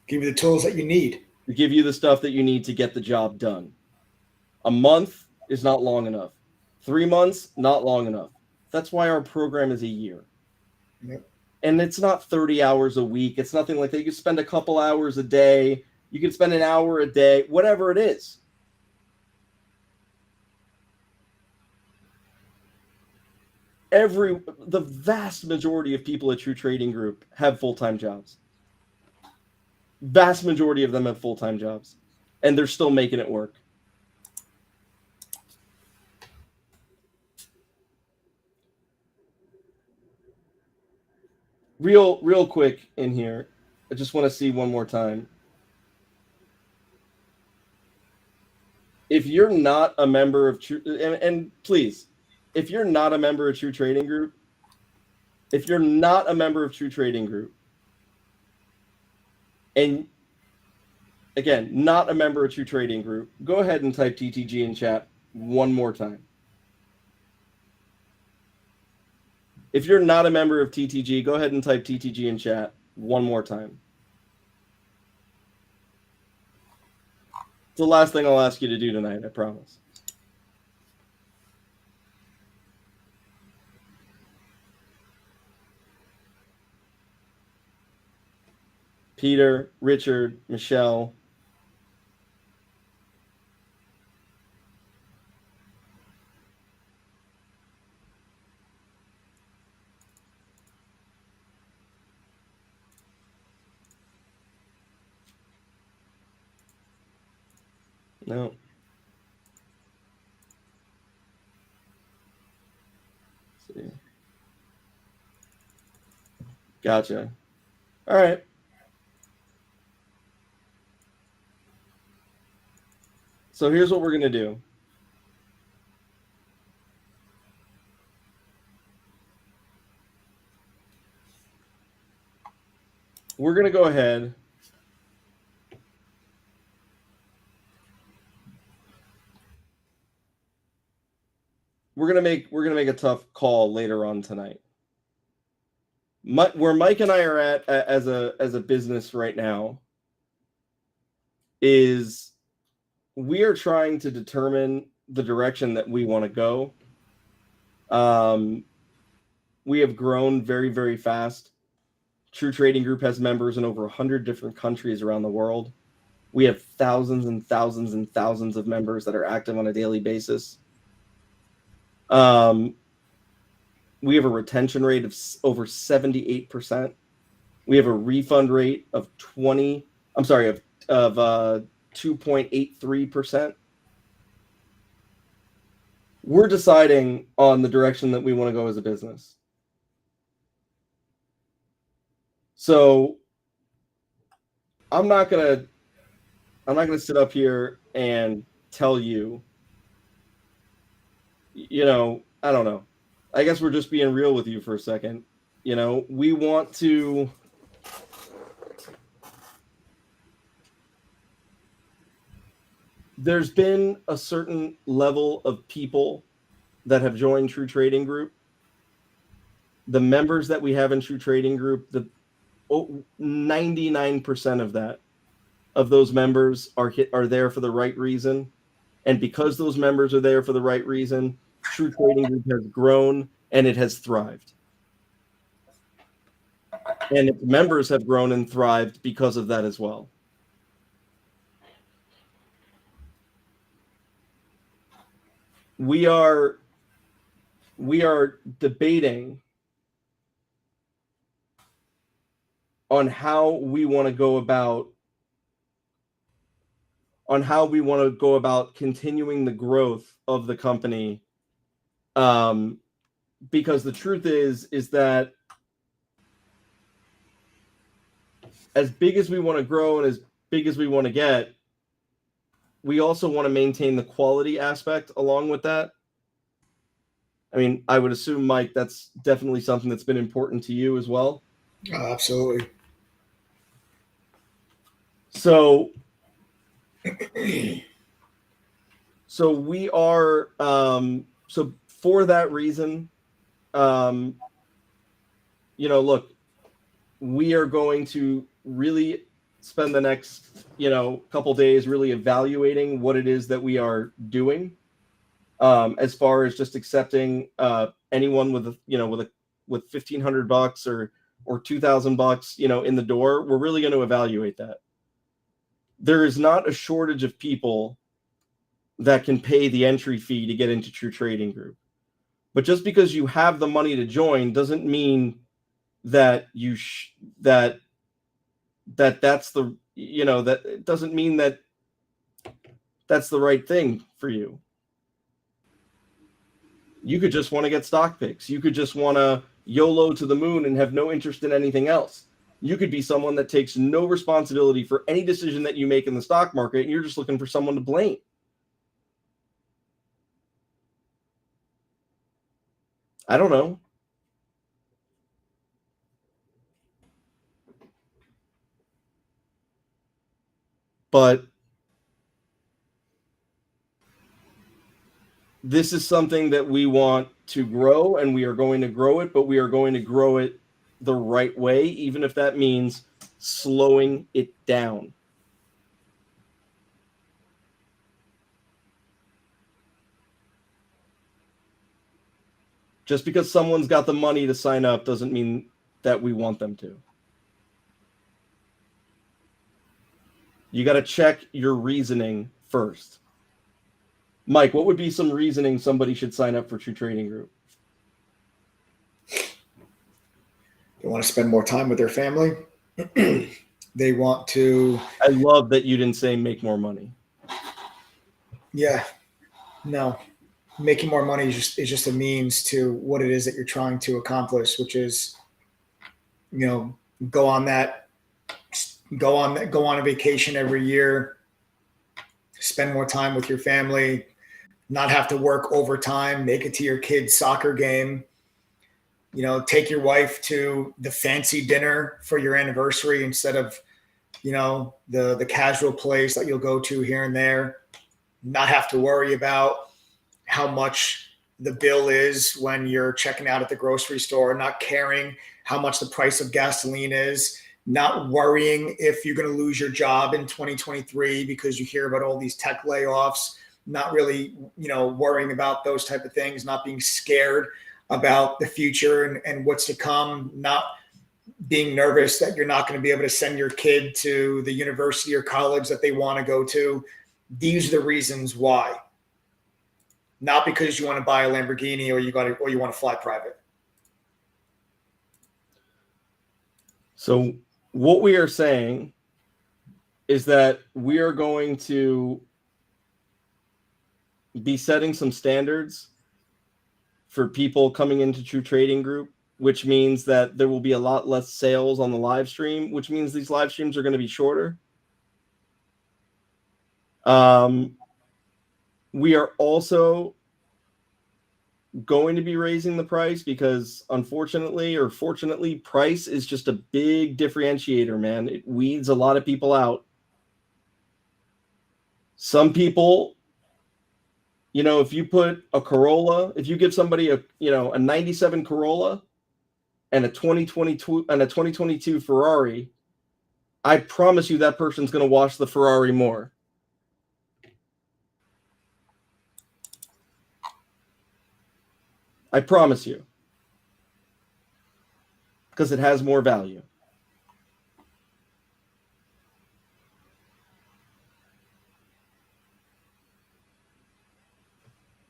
[SPEAKER 1] Give you the tools that you need.
[SPEAKER 6] To give you the stuff that you need to get the job done. A month is not long enough. 3 months, not long enough. That's why our program is a year.
[SPEAKER 1] Yep.
[SPEAKER 6] And it's not 30 hours a week. It's nothing like that. You can spend a couple hours a day. You can spend an hour a day, whatever it is. The vast majority of people at True Trading Group have full-time jobs. Vast majority of them have full-time jobs, and they're still making it work. Real quick in here, I just want to see one more time. If you're not a member of True, and please, if you're not a member of True Trading Group, and again, not a member of True Trading Group, go ahead and type TTG in chat one more time. If you're not a member of TTG, go ahead and type TTG in chat one more time. It's the last thing I'll ask you to do tonight, I promise. Peter, Richard, Michelle. No. Let's see. Gotcha. All right. So here's what we're going to do. We're going to go ahead. We're gonna make a tough call later on tonight. Where Mike and I are at as a business right now is we are trying to determine the direction that we want to go. We have grown very, very fast. True Trading Group has members in over 100 different countries around the world. We have thousands and thousands and thousands of members that are active on a daily basis. We have a retention rate of over 78%. We have a refund rate of 2.83%. We're deciding on the direction that we want to go as a business. So I'm not gonna sit up here and tell you I don't know. I guess we're just being real with you for a second. We want to. There's been a certain level of people that have joined True Trading Group. The members that we have in True Trading Group, 99% of those members are there for the right reason. And because those members are there for the right reason, True Trading Group has grown and it has thrived. And its members have grown and thrived because of that as well. We are debating on how we want to go about continuing the growth of the company, because the truth is that as big as we want to grow and as big as we want to get, we also want to maintain the quality aspect along with that. I mean, I would assume, Mike, that's definitely something that's been important to you as well.
[SPEAKER 1] Absolutely.
[SPEAKER 6] So we are, so for that reason, look, we are going to really spend the next, couple days really evaluating what it is that we are doing, as far as just accepting anyone with $1,500 or $2,000, in the door. We're really going to evaluate that. There is not a shortage of people that can pay the entry fee to get into True Trading Group. But just because you have the money to join doesn't mean that that's the, that it doesn't mean that that's the right thing for you. You could just want to get stock picks. You could just want to YOLO to the moon and have no interest in anything else. You could be someone that takes no responsibility for any decision that you make in the stock market, and you're just looking for someone to blame. I don't know. But this is something that we want to grow, and we are going to grow it, but we are going to grow it the right way, even if that means slowing it down. Just because someone's got the money to sign up doesn't mean that we want them to. You got to check your reasoning first. Mike, what would be some reasoning somebody should sign up for True Trading Group?
[SPEAKER 1] They want to spend more time with their family. They want to.
[SPEAKER 6] I love that you didn't say make more money.
[SPEAKER 1] Yeah. No. Making more money is just a means to what it is that you're trying to accomplish, which is, go on a vacation every year, spend more time with your family, not have to work overtime, make it to your kid's soccer game, take your wife to the fancy dinner for your anniversary instead of, the casual place that you'll go to here and there, not have to worry about how much the bill is when you're checking out at the grocery store, not caring how much the price of gasoline is, not worrying if you're going to lose your job in 2023 because you hear about all these tech layoffs, not really, worrying about those type of things, not being scared about the future and what's to come, not being nervous that you're not going to be able to send your kid to the university or college that they want to go to. These are the reasons why. Not because you want to buy a Lamborghini or you want to fly private.
[SPEAKER 6] So what we are saying is that we are going to be setting some standards for people coming into True Trading Group, which means that there will be a lot less sales on the live stream, which means these live streams are going to be shorter. We are also going to be raising the price because unfortunately or fortunately, price is just a big differentiator, man. It weeds a lot of people out. Some people, if you put a Corolla, if you give somebody a 97 Corolla and a 2022 Ferrari, I promise you that person's going to watch the Ferrari more. I promise you. Because it has more value.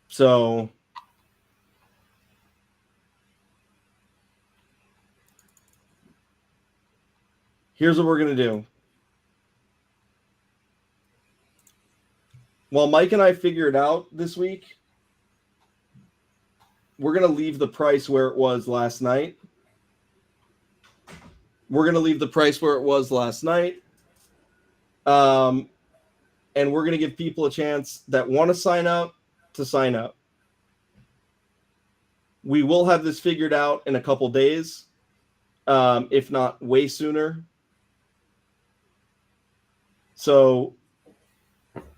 [SPEAKER 6] So here's what we're going to do. While Mike and I figure it out this week, we're going to leave the price where it was last night. And we're going to give people a chance that want to sign up to sign up. We will have this figured out in a couple days, if not way sooner. So,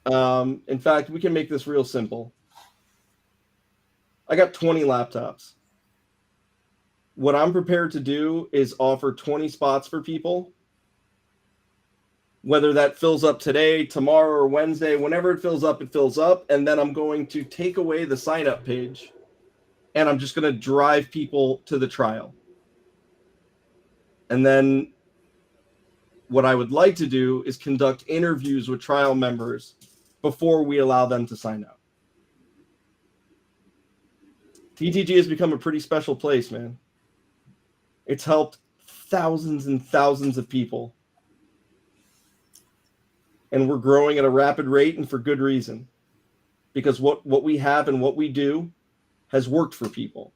[SPEAKER 6] in fact, we can make this real simple. I got 20 laptops. What I'm prepared to do is offer 20 spots for people. Whether that fills up today, tomorrow, or Wednesday, whenever it fills up, and then I'm going to take away the sign-up page, and I'm just going to drive people to the trial. And then what I would like to do is conduct interviews with trial members before we allow them to sign up. TTG has become a pretty special place, man. It's helped thousands and thousands of people. And we're growing at a rapid rate and for good reason. Because what we have and what we do has worked for people.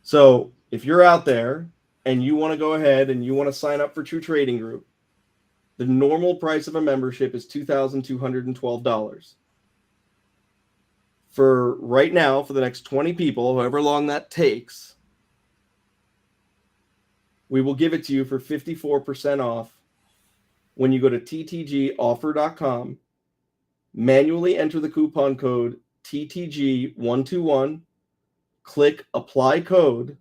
[SPEAKER 6] So if you're out there and you want to go ahead and you want to sign up for True Trading Group, the normal price of a membership is $2,212. For right now, for the next 20 people, however long that takes, we will give it to you for 54% off when you go to ttgoffer.com, manually enter the coupon code TTG121, click apply code,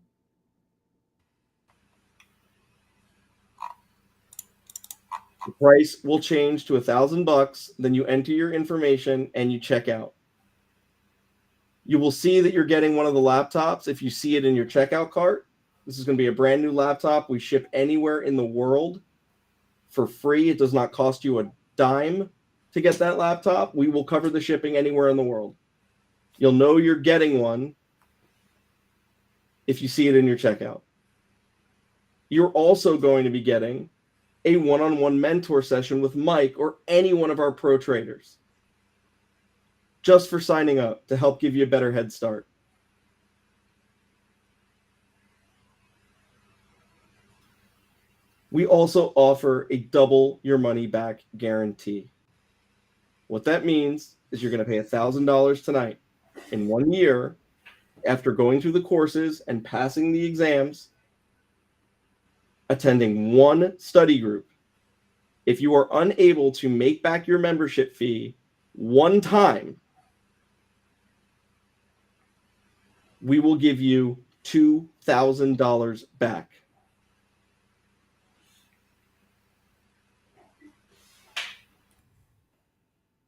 [SPEAKER 6] the price will change to $1,000. Then you enter your information and you check out. You will see that you're getting one of the laptops if you see it in your checkout cart. This is going to be a brand new laptop. We ship anywhere in the world for free. It does not cost you a dime to get that laptop. We will cover the shipping anywhere in the world. You'll know you're getting one if you see it in your checkout. You're also going to be getting a one-on-one mentor session with Mike or any one of our pro traders just for signing up to help give you a better head start. We also offer a double your money back guarantee. What that means is you're going to pay $1,000 tonight. In 1 year, after going through the courses and passing the exams, attending one study group, if you are unable to make back your membership fee one time, we will give you $2,000 back.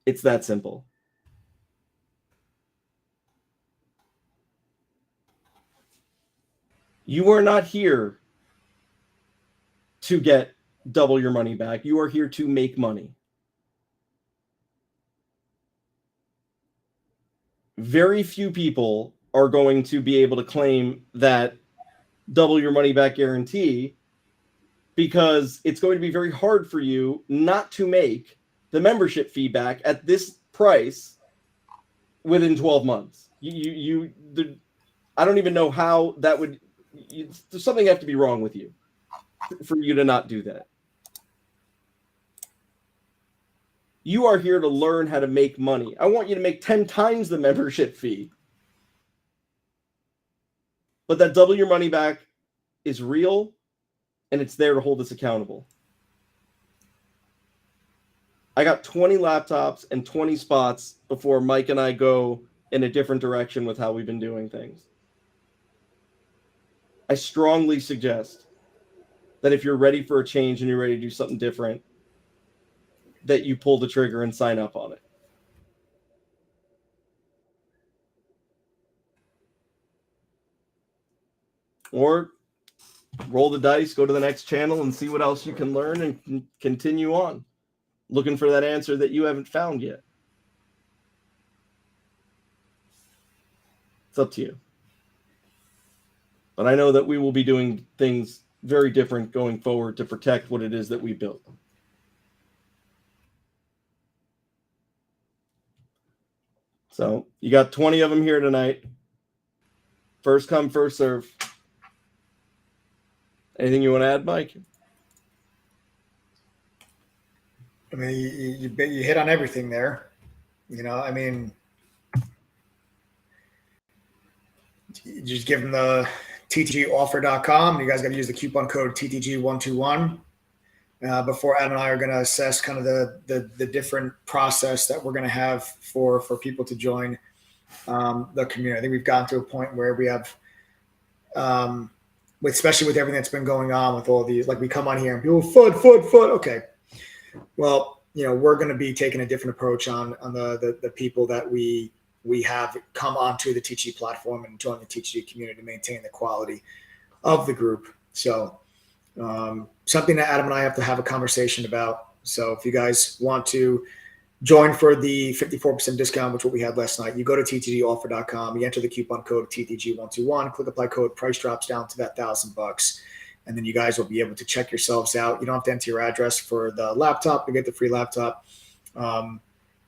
[SPEAKER 6] It's that simple. You are not here to get double your money back. You are here to make money. Very few people are going to be able to claim that double your money back guarantee because it's going to be very hard for you not to make the membership fee back at this price within 12 months. I don't even know how that would. There's something have to be wrong with you for you to not do that. You are here to learn how to make money. I want you to make 10 times the membership fee. But that double your money back is real, and it's there to hold us accountable. I got 20 laptops and 20 spots before Mike and I go in a different direction with how we've been doing things. I strongly suggest that if you're ready for a change and you're ready to do something different, that you pull the trigger and sign up on it. Or roll the dice, go to the next channel and see what else you can learn and continue on, looking for that answer that you haven't found yet. It's up to you. But I know that we will be doing things very different going forward to protect what it is that we built. So you got 20 of them here tonight. First come, first serve. Anything you want to add, Mike?
[SPEAKER 1] I mean, you hit on everything there. You know, I mean, you just give them the TTGoffer.com. You guys got to use the coupon code TTG121 before Adam and I are going to assess kind of the different process that we're going to have for people to join the community. I think we've gotten to a point where we have, especially with everything that's been going on with all these, like we come on here and people, FUD. Okay. Well, you know, we're going to be taking a different approach on the people that we have come onto the TTG platform and join the TTG community to maintain the quality of the group. So something that Adam and I have to have a conversation about. So if you guys want to join for the 54% discount, which what we had last night, you go to ttgoffer.com, you enter the coupon code TTG121, click apply code, price drops down to that $1,000. And then you guys will be able to check yourselves out. You don't have to enter your address for the laptop. You get the free laptop.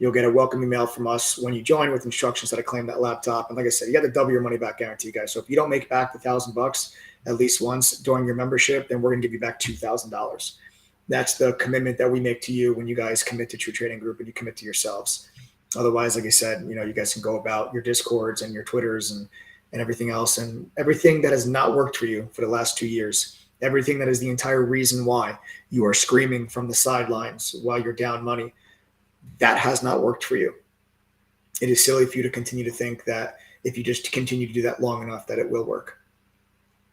[SPEAKER 1] You'll get a welcome email from us when you join with instructions how to claim that laptop. And like I said, you got the double your money back guarantee, guys. So if you don't make back the $1,000 at least once during your membership, then we're going to give you back $2,000. That's the commitment that we make to you when you guys commit to True Trading Group and you commit to yourselves. Otherwise, like I said, you know, you guys can go about your Discords and your Twitters and everything else, and everything that has not worked for you for the last 2 years. Everything that is the entire reason why you are screaming from the sidelines while you're down money, that has not worked for you. It is silly for you to continue to think that if you just continue to do that long enough that it will work.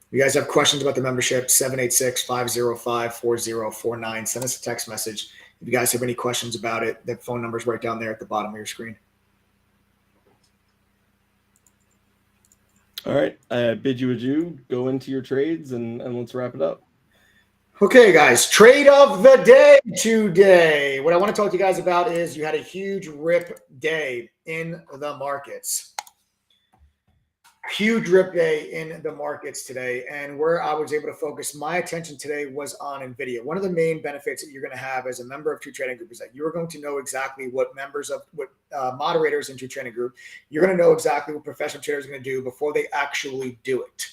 [SPEAKER 1] If you guys have questions about the membership, 786-505-4049. Send us a text message. If you guys have any questions about it, the phone number is right down there at the bottom of your screen.
[SPEAKER 6] All right. I bid you adieu. Go into your trades and let's wrap it up.
[SPEAKER 1] Okay, guys. Trade of the day today. What I want to talk to you guys about is you had a huge rip day in the markets. Huge rip day in the markets today. And where I was able to focus my attention today was on NVIDIA. One of the main benefits that you're going to have as a member of True Trading Group is that you're going to know exactly what moderators in True Trading Group, you're going to know exactly what professional traders are going to do before they actually do it.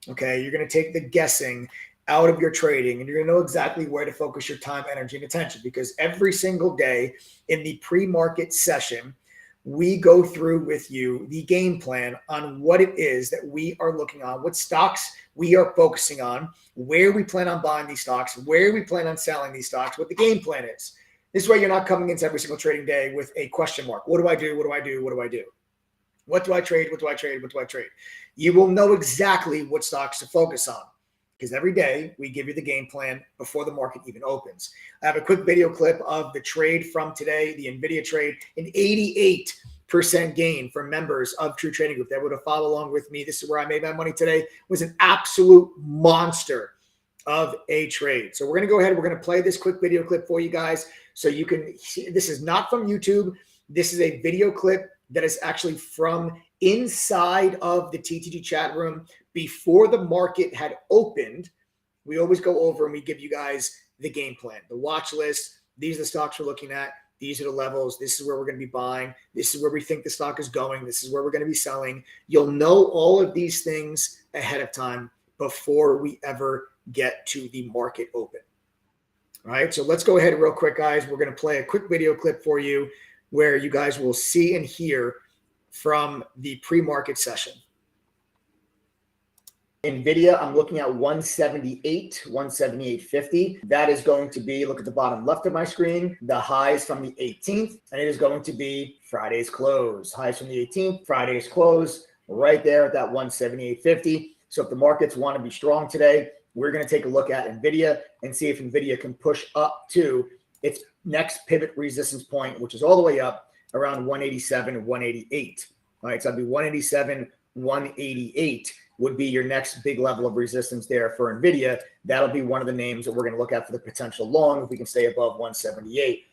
[SPEAKER 1] Okay, you're going to take the guessing out of your trading, and you're going to know exactly where to focus your time, energy, and attention, because every single day in the pre-market session, we go through with you the game plan on what it is that we are looking on, what stocks we are focusing on, where we plan on buying these stocks, where we plan on selling these stocks, what the game plan is. This way you're not coming into every single trading day with a question mark. What do I do? What do I do? What do I do? What do I trade? What do I trade? What do I trade? You will know exactly what stocks to focus on, because every day we give you the game plan before the market even opens. I have a quick video clip of the trade from today, the NVIDIA trade, an 88% gain for members of True Trading Group. They were to follow along with me. This is where I made my money today. It was an absolute monster of a trade. So we're going to go ahead. We're going to play this quick video clip for you guys so you can see. This is not from YouTube. This is a video clip that is actually from inside of the TTG chat room before the market had opened. We always go over and we give you guys the game plan, the watch list. These are the stocks we're looking at. These are the levels. This is where we're going to be buying. This is where we think the stock is going. This is where we're going to be selling. You'll know all of these things ahead of time before we ever get to the market open. All right, so let's go ahead real quick, guys. We're going to play a quick video clip for you where you guys will see and hear from the pre-market session. NVIDIA, I'm looking at 178, 178.50. That is going to be, look at the bottom left of my screen, the highs from the 18th, and it is going to be Friday's close. Highs from the 18th, Friday's close, right there at that 178.50. So if the markets want to be strong today, we're going to take a look at NVIDIA and see if NVIDIA can push up to its next pivot resistance point, which is all the way up around 187, 188. All right, so that'd be 187, 188 would be your next big level of resistance there for NVIDIA. That'll be one of the names that we're going to look at for the potential long if we can stay above 178.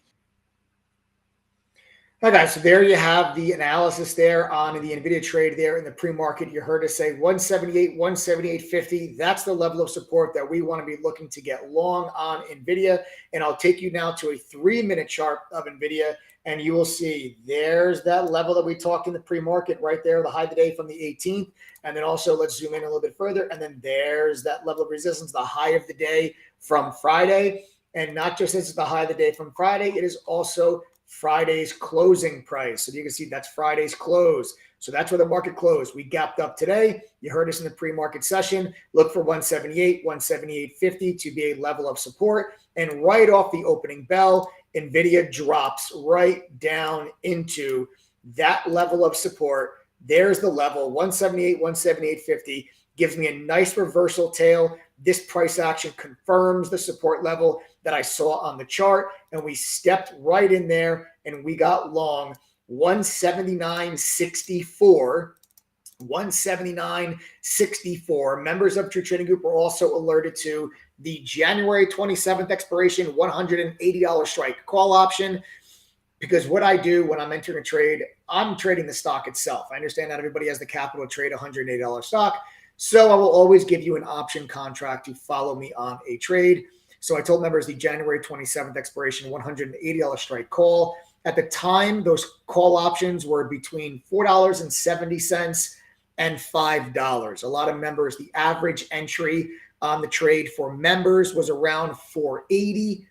[SPEAKER 1] All right, guys, so there you have the analysis there on the NVIDIA trade there in the pre-market. You heard us say 178, 178.50. That's the level of support that we want to be looking to get long on NVIDIA. And I'll take you now to a 3-minute chart of NVIDIA, and you will see there's that level that we talked in the pre-market right there, the high of the day from the 18th. And then also let's zoom in a little bit further. And then there's that level of resistance, the high of the day from Friday. And not just this is the high of the day from Friday, it is also Friday's closing price. So you can see that's Friday's close. So that's where the market closed. We gapped up today. You heard us in the pre-market session. Look for 178, 178.50 to be a level of support. And right off the opening bell, NVIDIA drops right down into that level of support. There's the level, 178, 178.50. Gives me a nice reversal tail. This price action confirms the support level that I saw on the chart, and we stepped right in there and we got long 179.64. 179.64. Members of True Trading Group were also alerted to the January 27th expiration $180 strike call option. Because what I do when I'm entering a trade, I'm trading the stock itself. I understand not everybody has the capital to trade $180 stock. So I will always give you an option contract to follow me on a trade. So I told members the January 27th expiration $180 strike call. At the time, those call options were between $4.70 and $5. A lot of members, the average entry on the trade for members was around 480,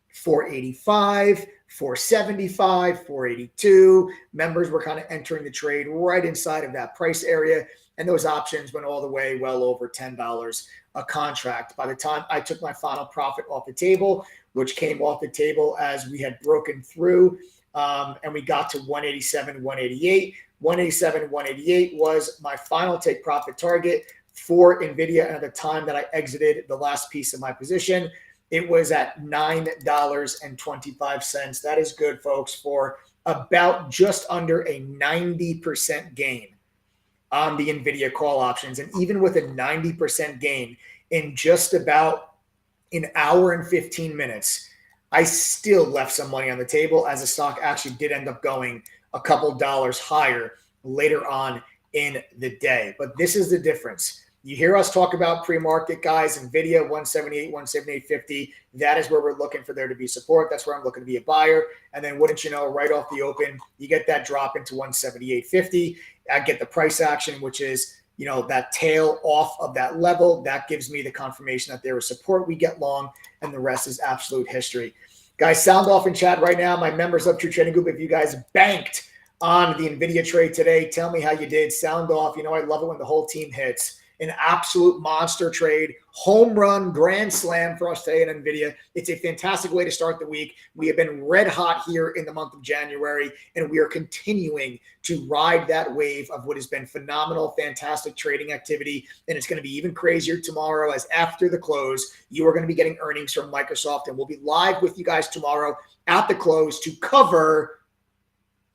[SPEAKER 1] 485, 475, 482. Members were kind of entering the trade right inside of that price area. And those options went all the way well over $10 a contract. By the time I took my final profit off the table, which came off the table as we had broken through and we got to 187, 188. 187, 188 was my final take profit target for NVIDIA. And at the time that I exited the last piece of my position, it was at $9.25. That is good, folks, for about just under a 90% gain on the NVIDIA call options. And even with a 90% gain in just about an hour and 15 minutes, I still left some money on the table as the stock actually did end up going a couple dollars higher later on in the day. But this is the difference. You hear us talk about pre-market, guys, NVIDIA 178, 178.50. That is where we're looking for there to be support. That's where I'm looking to be a buyer. And then wouldn't you know, right off the open, you get that drop into 178.50. I get the price action, which is, you know, that tail off of that level. That gives me the confirmation that there is support. We get long, and the rest is absolute history. Guys, sound off in chat right now. My members of True Trading Group, if you guys banked on the NVIDIA trade today, tell me how you did. Sound off. You know, I love it when the whole team hits. An absolute monster trade, home run, grand slam for us today in NVIDIA. It's a fantastic way to start the week. We have been red hot here in the month of January, and we are continuing to ride that wave of what has been phenomenal, fantastic trading activity. And it's going to be even crazier tomorrow, as after the close, you are going to be getting earnings from Microsoft, and we'll be live with you guys tomorrow at the close to cover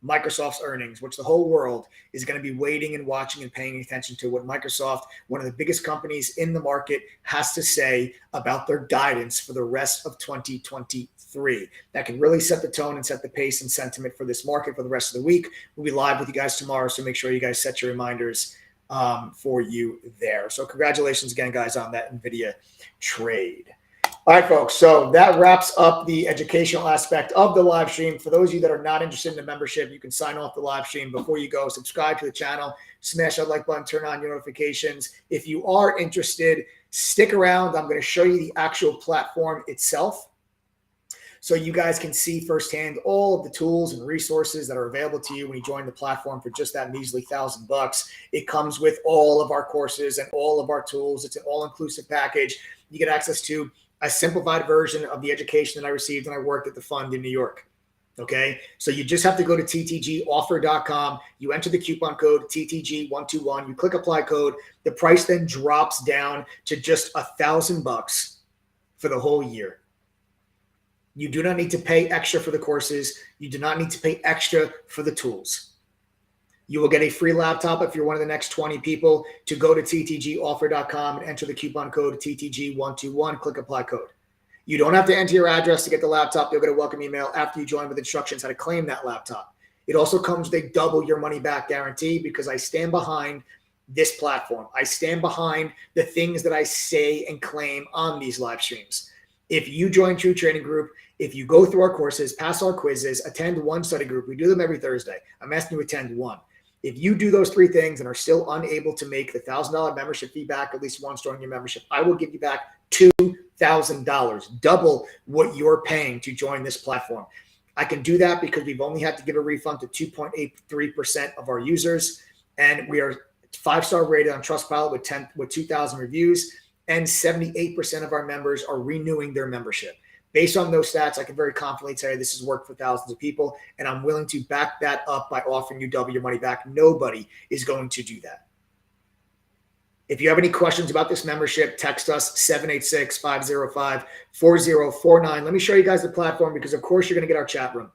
[SPEAKER 1] Microsoft's earnings, which the whole world is going to be waiting and watching and paying attention to what Microsoft, one of the biggest companies in the market, has to say about their guidance for the rest of 2023. That can really set the tone and set the pace and sentiment for this market for the rest of the week. We'll be live with you guys tomorrow, so make sure you guys set your reminders for you there. So congratulations again, guys, on that NVIDIA trade. All right, folks. So that wraps up the educational aspect of the live stream. For those of you that are not interested in the membership, you can sign off the live stream. Before you go, subscribe to the channel, smash that like button, turn on your notifications. If you are interested, stick around. I'm going to show you the actual platform itself. so you guys can see firsthand all of the tools and resources that are available to you when you join the platform for just that measly $1,000. It comes with all of our courses and all of our tools. It's an all-inclusive package. You get access to a simplified version of the education that I received when I worked at the fund in New York. Okay, so you just have to go to ttgoffer.com. You enter the coupon code TTG121. You click apply code. The price then drops down to just $1,000 for the whole year. You do not need to pay extra for the courses. You do not need to pay extra for the tools. You will get a free laptop if you're one of the next 20 people to go to ttgoffer.com and enter the coupon code TTG121. Click apply code. You don't have to enter your address to get the laptop. You'll get a welcome email after you join with instructions how to claim that laptop. It also comes with a double your money back guarantee because I stand behind this platform. I stand behind the things that I say and claim on these live streams. If you join True Trading Group, if you go through our courses, pass our quizzes, attend one study group, we do them every Thursday. I'm asking you to attend one. If you do those three things and are still unable to make the $1,000 membership fee back at least once during your membership, I will give you back $2,000, double what you're paying to join this platform. I can do that because we've only had to give a refund to 2.83% of our users, and we are 5-star rated on Trustpilot with 2,000 reviews, and 78% of our members are renewing their membership. Based on those stats, I can very confidently tell you this has worked for thousands of people, and I'm willing to back that up by offering you double your money back. Nobody is going to do that. If you have any questions about this membership, text us 786-505-4049. Let me show you guys the platform because, of course, you're going to get our chat room.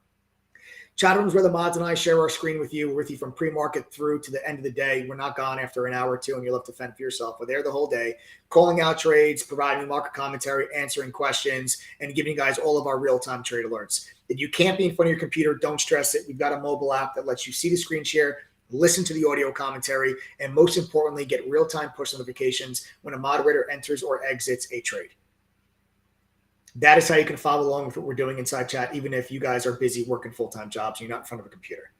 [SPEAKER 1] Chat room is where the mods and I share our screen with you. We're with you from pre-market through to the end of the day. We're not gone after an hour or two, and you'll have to fend for yourself. We're there the whole day, calling out trades, providing market commentary, answering questions, and giving you guys all of our real-time trade alerts. If you can't be in front of your computer, don't stress it. We've got a mobile app that lets you see the screen share, listen to the audio commentary, and most importantly, get real-time push notifications when a moderator enters or exits a trade. That is how you can follow along with what we're doing inside chat, even if you guys are busy working full-time jobs and you're not in front of a computer.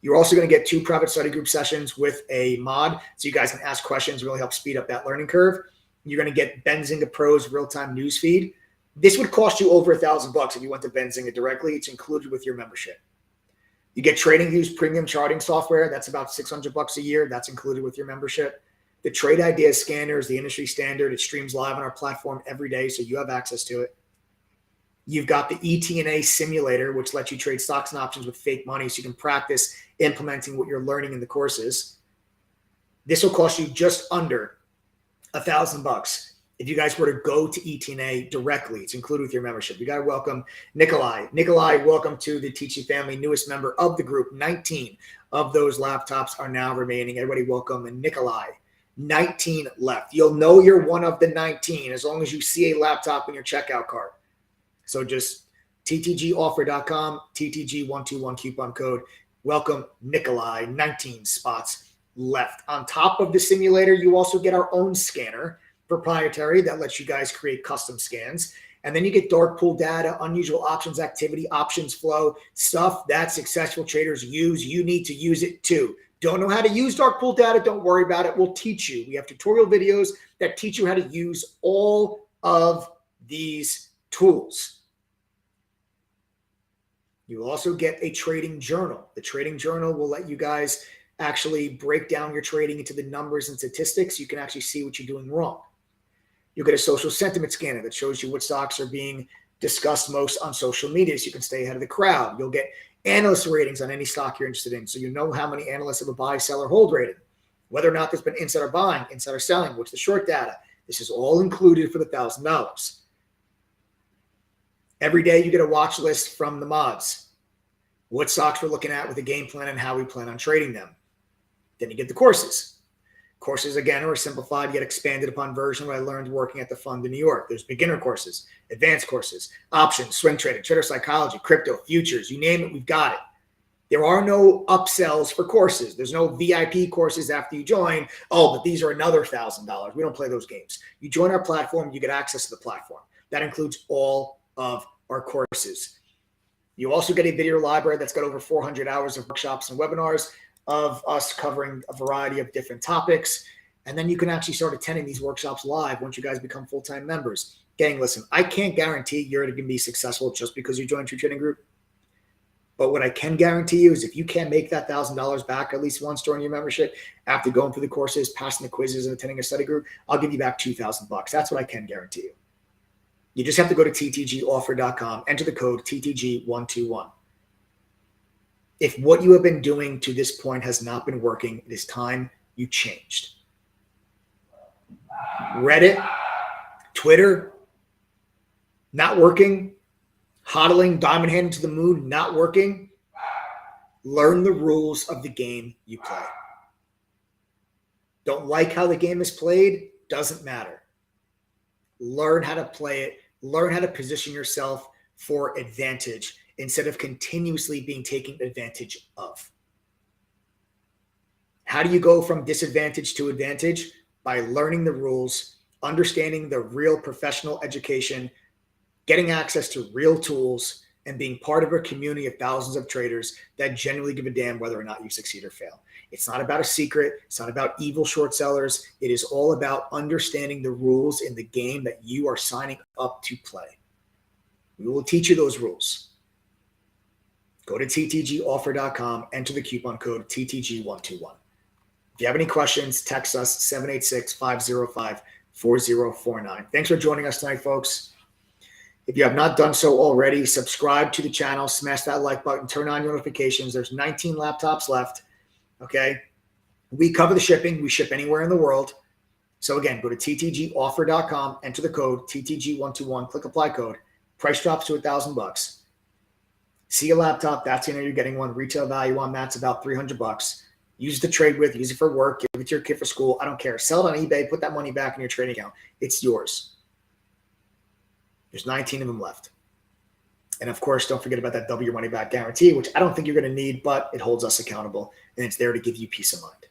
[SPEAKER 1] You're also going to get 2 private study group sessions with a mod, so you guys can ask questions, really help speed up that learning curve. You're going to get Benzinga Pro's real-time news feed. This would cost you over $1,000 if you went to Benzinga directly. It's included with your membership. You get TradingView's premium charting software. That's about $600 a year. That's included with your membership. The Trade Ideas Scanner is the industry standard. It streams live on our platform every day, so you have access to it. You've got the ET&A simulator, which lets you trade stocks and options with fake money so you can practice implementing what you're learning in the courses. This will cost you just under $1,000 if you guys were to go to ET&A directly. It's included with your membership. You got to welcome Nikolai. Nikolai, welcome to the Teaching family, newest member of the group. 19 of those laptops are now remaining. Everybody welcome Nikolai. 19 left. You'll know you're one of the 19 as long as you see a laptop in your checkout cart. So just ttgoffer.com, TTG121 coupon code. Welcome, Nikolai. 19 spots left. On top of the simulator, you also get our own scanner, proprietary, that lets you guys create custom scans. And then you get dark pool data, unusual options activity, options flow, stuff that successful traders use. You need to use it too. Don't know how to use dark pool data? Don't worry about it. We'll teach you. We have tutorial videos that teach you how to use all of these tools. You'll also get a trading journal. The trading journal will let you guys actually break down your trading into the numbers and statistics. You can actually see what you're doing wrong. You'll get a social sentiment scanner that shows you what stocks are being discussed most on social media so you can stay ahead of the crowd. You'll get analyst ratings on any stock you're interested in so you know how many analysts have a buy, sell, or hold rating, whether or not there's been insider buying, insider selling, what's the short data. This is all included for the $1,000. Every day you get a watch list from the mods. What stocks we're looking at with a game plan and how we plan on trading them. Then you get the courses. Courses, again, are a simplified yet expanded upon version what I learned working at the fund in New York. There's beginner courses, advanced courses, options, swing trading, trader psychology, crypto, futures, you name it, we've got it. There are no upsells for courses. There's no VIP courses after you join. Oh, but these are another $1,000. We don't play those games. You join our platform, you get access to the platform. That includes all of our courses. You also get a video library that's got over 400 hours of workshops and webinars of us covering a variety of different topics. And then you can actually start attending these workshops live once you guys become full-time members. Gang, listen, I can't guarantee you're going to be successful just because you joined True Trading Group. But what I can guarantee you is if you can't make that $1,000 back at least once during your membership, after going through the courses, passing the quizzes, and attending a study group, I'll give you back $2,000. That's what I can guarantee you. You just have to go to ttgoffer.com, enter the code TTG121. If what you have been doing to this point has not been working, it is time you changed. Reddit, Twitter, not working. Hodling, diamond hand to the moon, not working. Learn the rules of the game you play. Don't like how the game is played? Doesn't matter. Learn how to play it. Learn how to position yourself for advantage instead of continuously being taken advantage of. How do you go from disadvantage to advantage? By learning the rules, understanding the real professional education, getting access to real tools, and being part of a community of thousands of traders that genuinely give a damn whether or not you succeed or fail. It's not about a secret. It's not about evil short sellers. It is all about understanding the rules in the game that you are signing up to play. We will teach you those rules. Go to ttgoffer.com, enter the coupon code TTG121. If you have any questions, text us 786-505-4049. Thanks for joining us tonight, folks. If you have not done so already, subscribe to the channel, smash that like button, turn on notifications. There's 19 laptops left, okay? We cover the shipping. We ship anywhere in the world. So again, go to ttgoffer.com, enter the code TTG121, click apply code. Price drops to $1,000. See a laptop, that's you're getting one. Retail value on that's about $300. Use it to trade with, use it for work, give it to your kid for school. I don't care. Sell it on eBay, put that money back in your trading account. It's yours. There's 19 of them left. And of course, don't forget about that double your money back guarantee, which I don't think you're going to need, but it holds us accountable and it's there to give you peace of mind.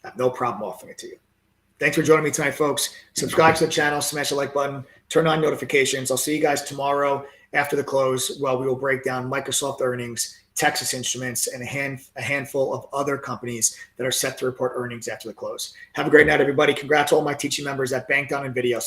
[SPEAKER 1] I have no problem offering it to you. Thanks for joining me tonight, folks. Subscribe to the channel, smash the like button, turn on notifications. I'll see you guys tomorrow after the close. Well, we will break down Microsoft earnings, Texas Instruments, and a handful of other companies that are set to report earnings after the close. Have a great night, everybody. Congrats to all my teaching members that banked on NVIDIA.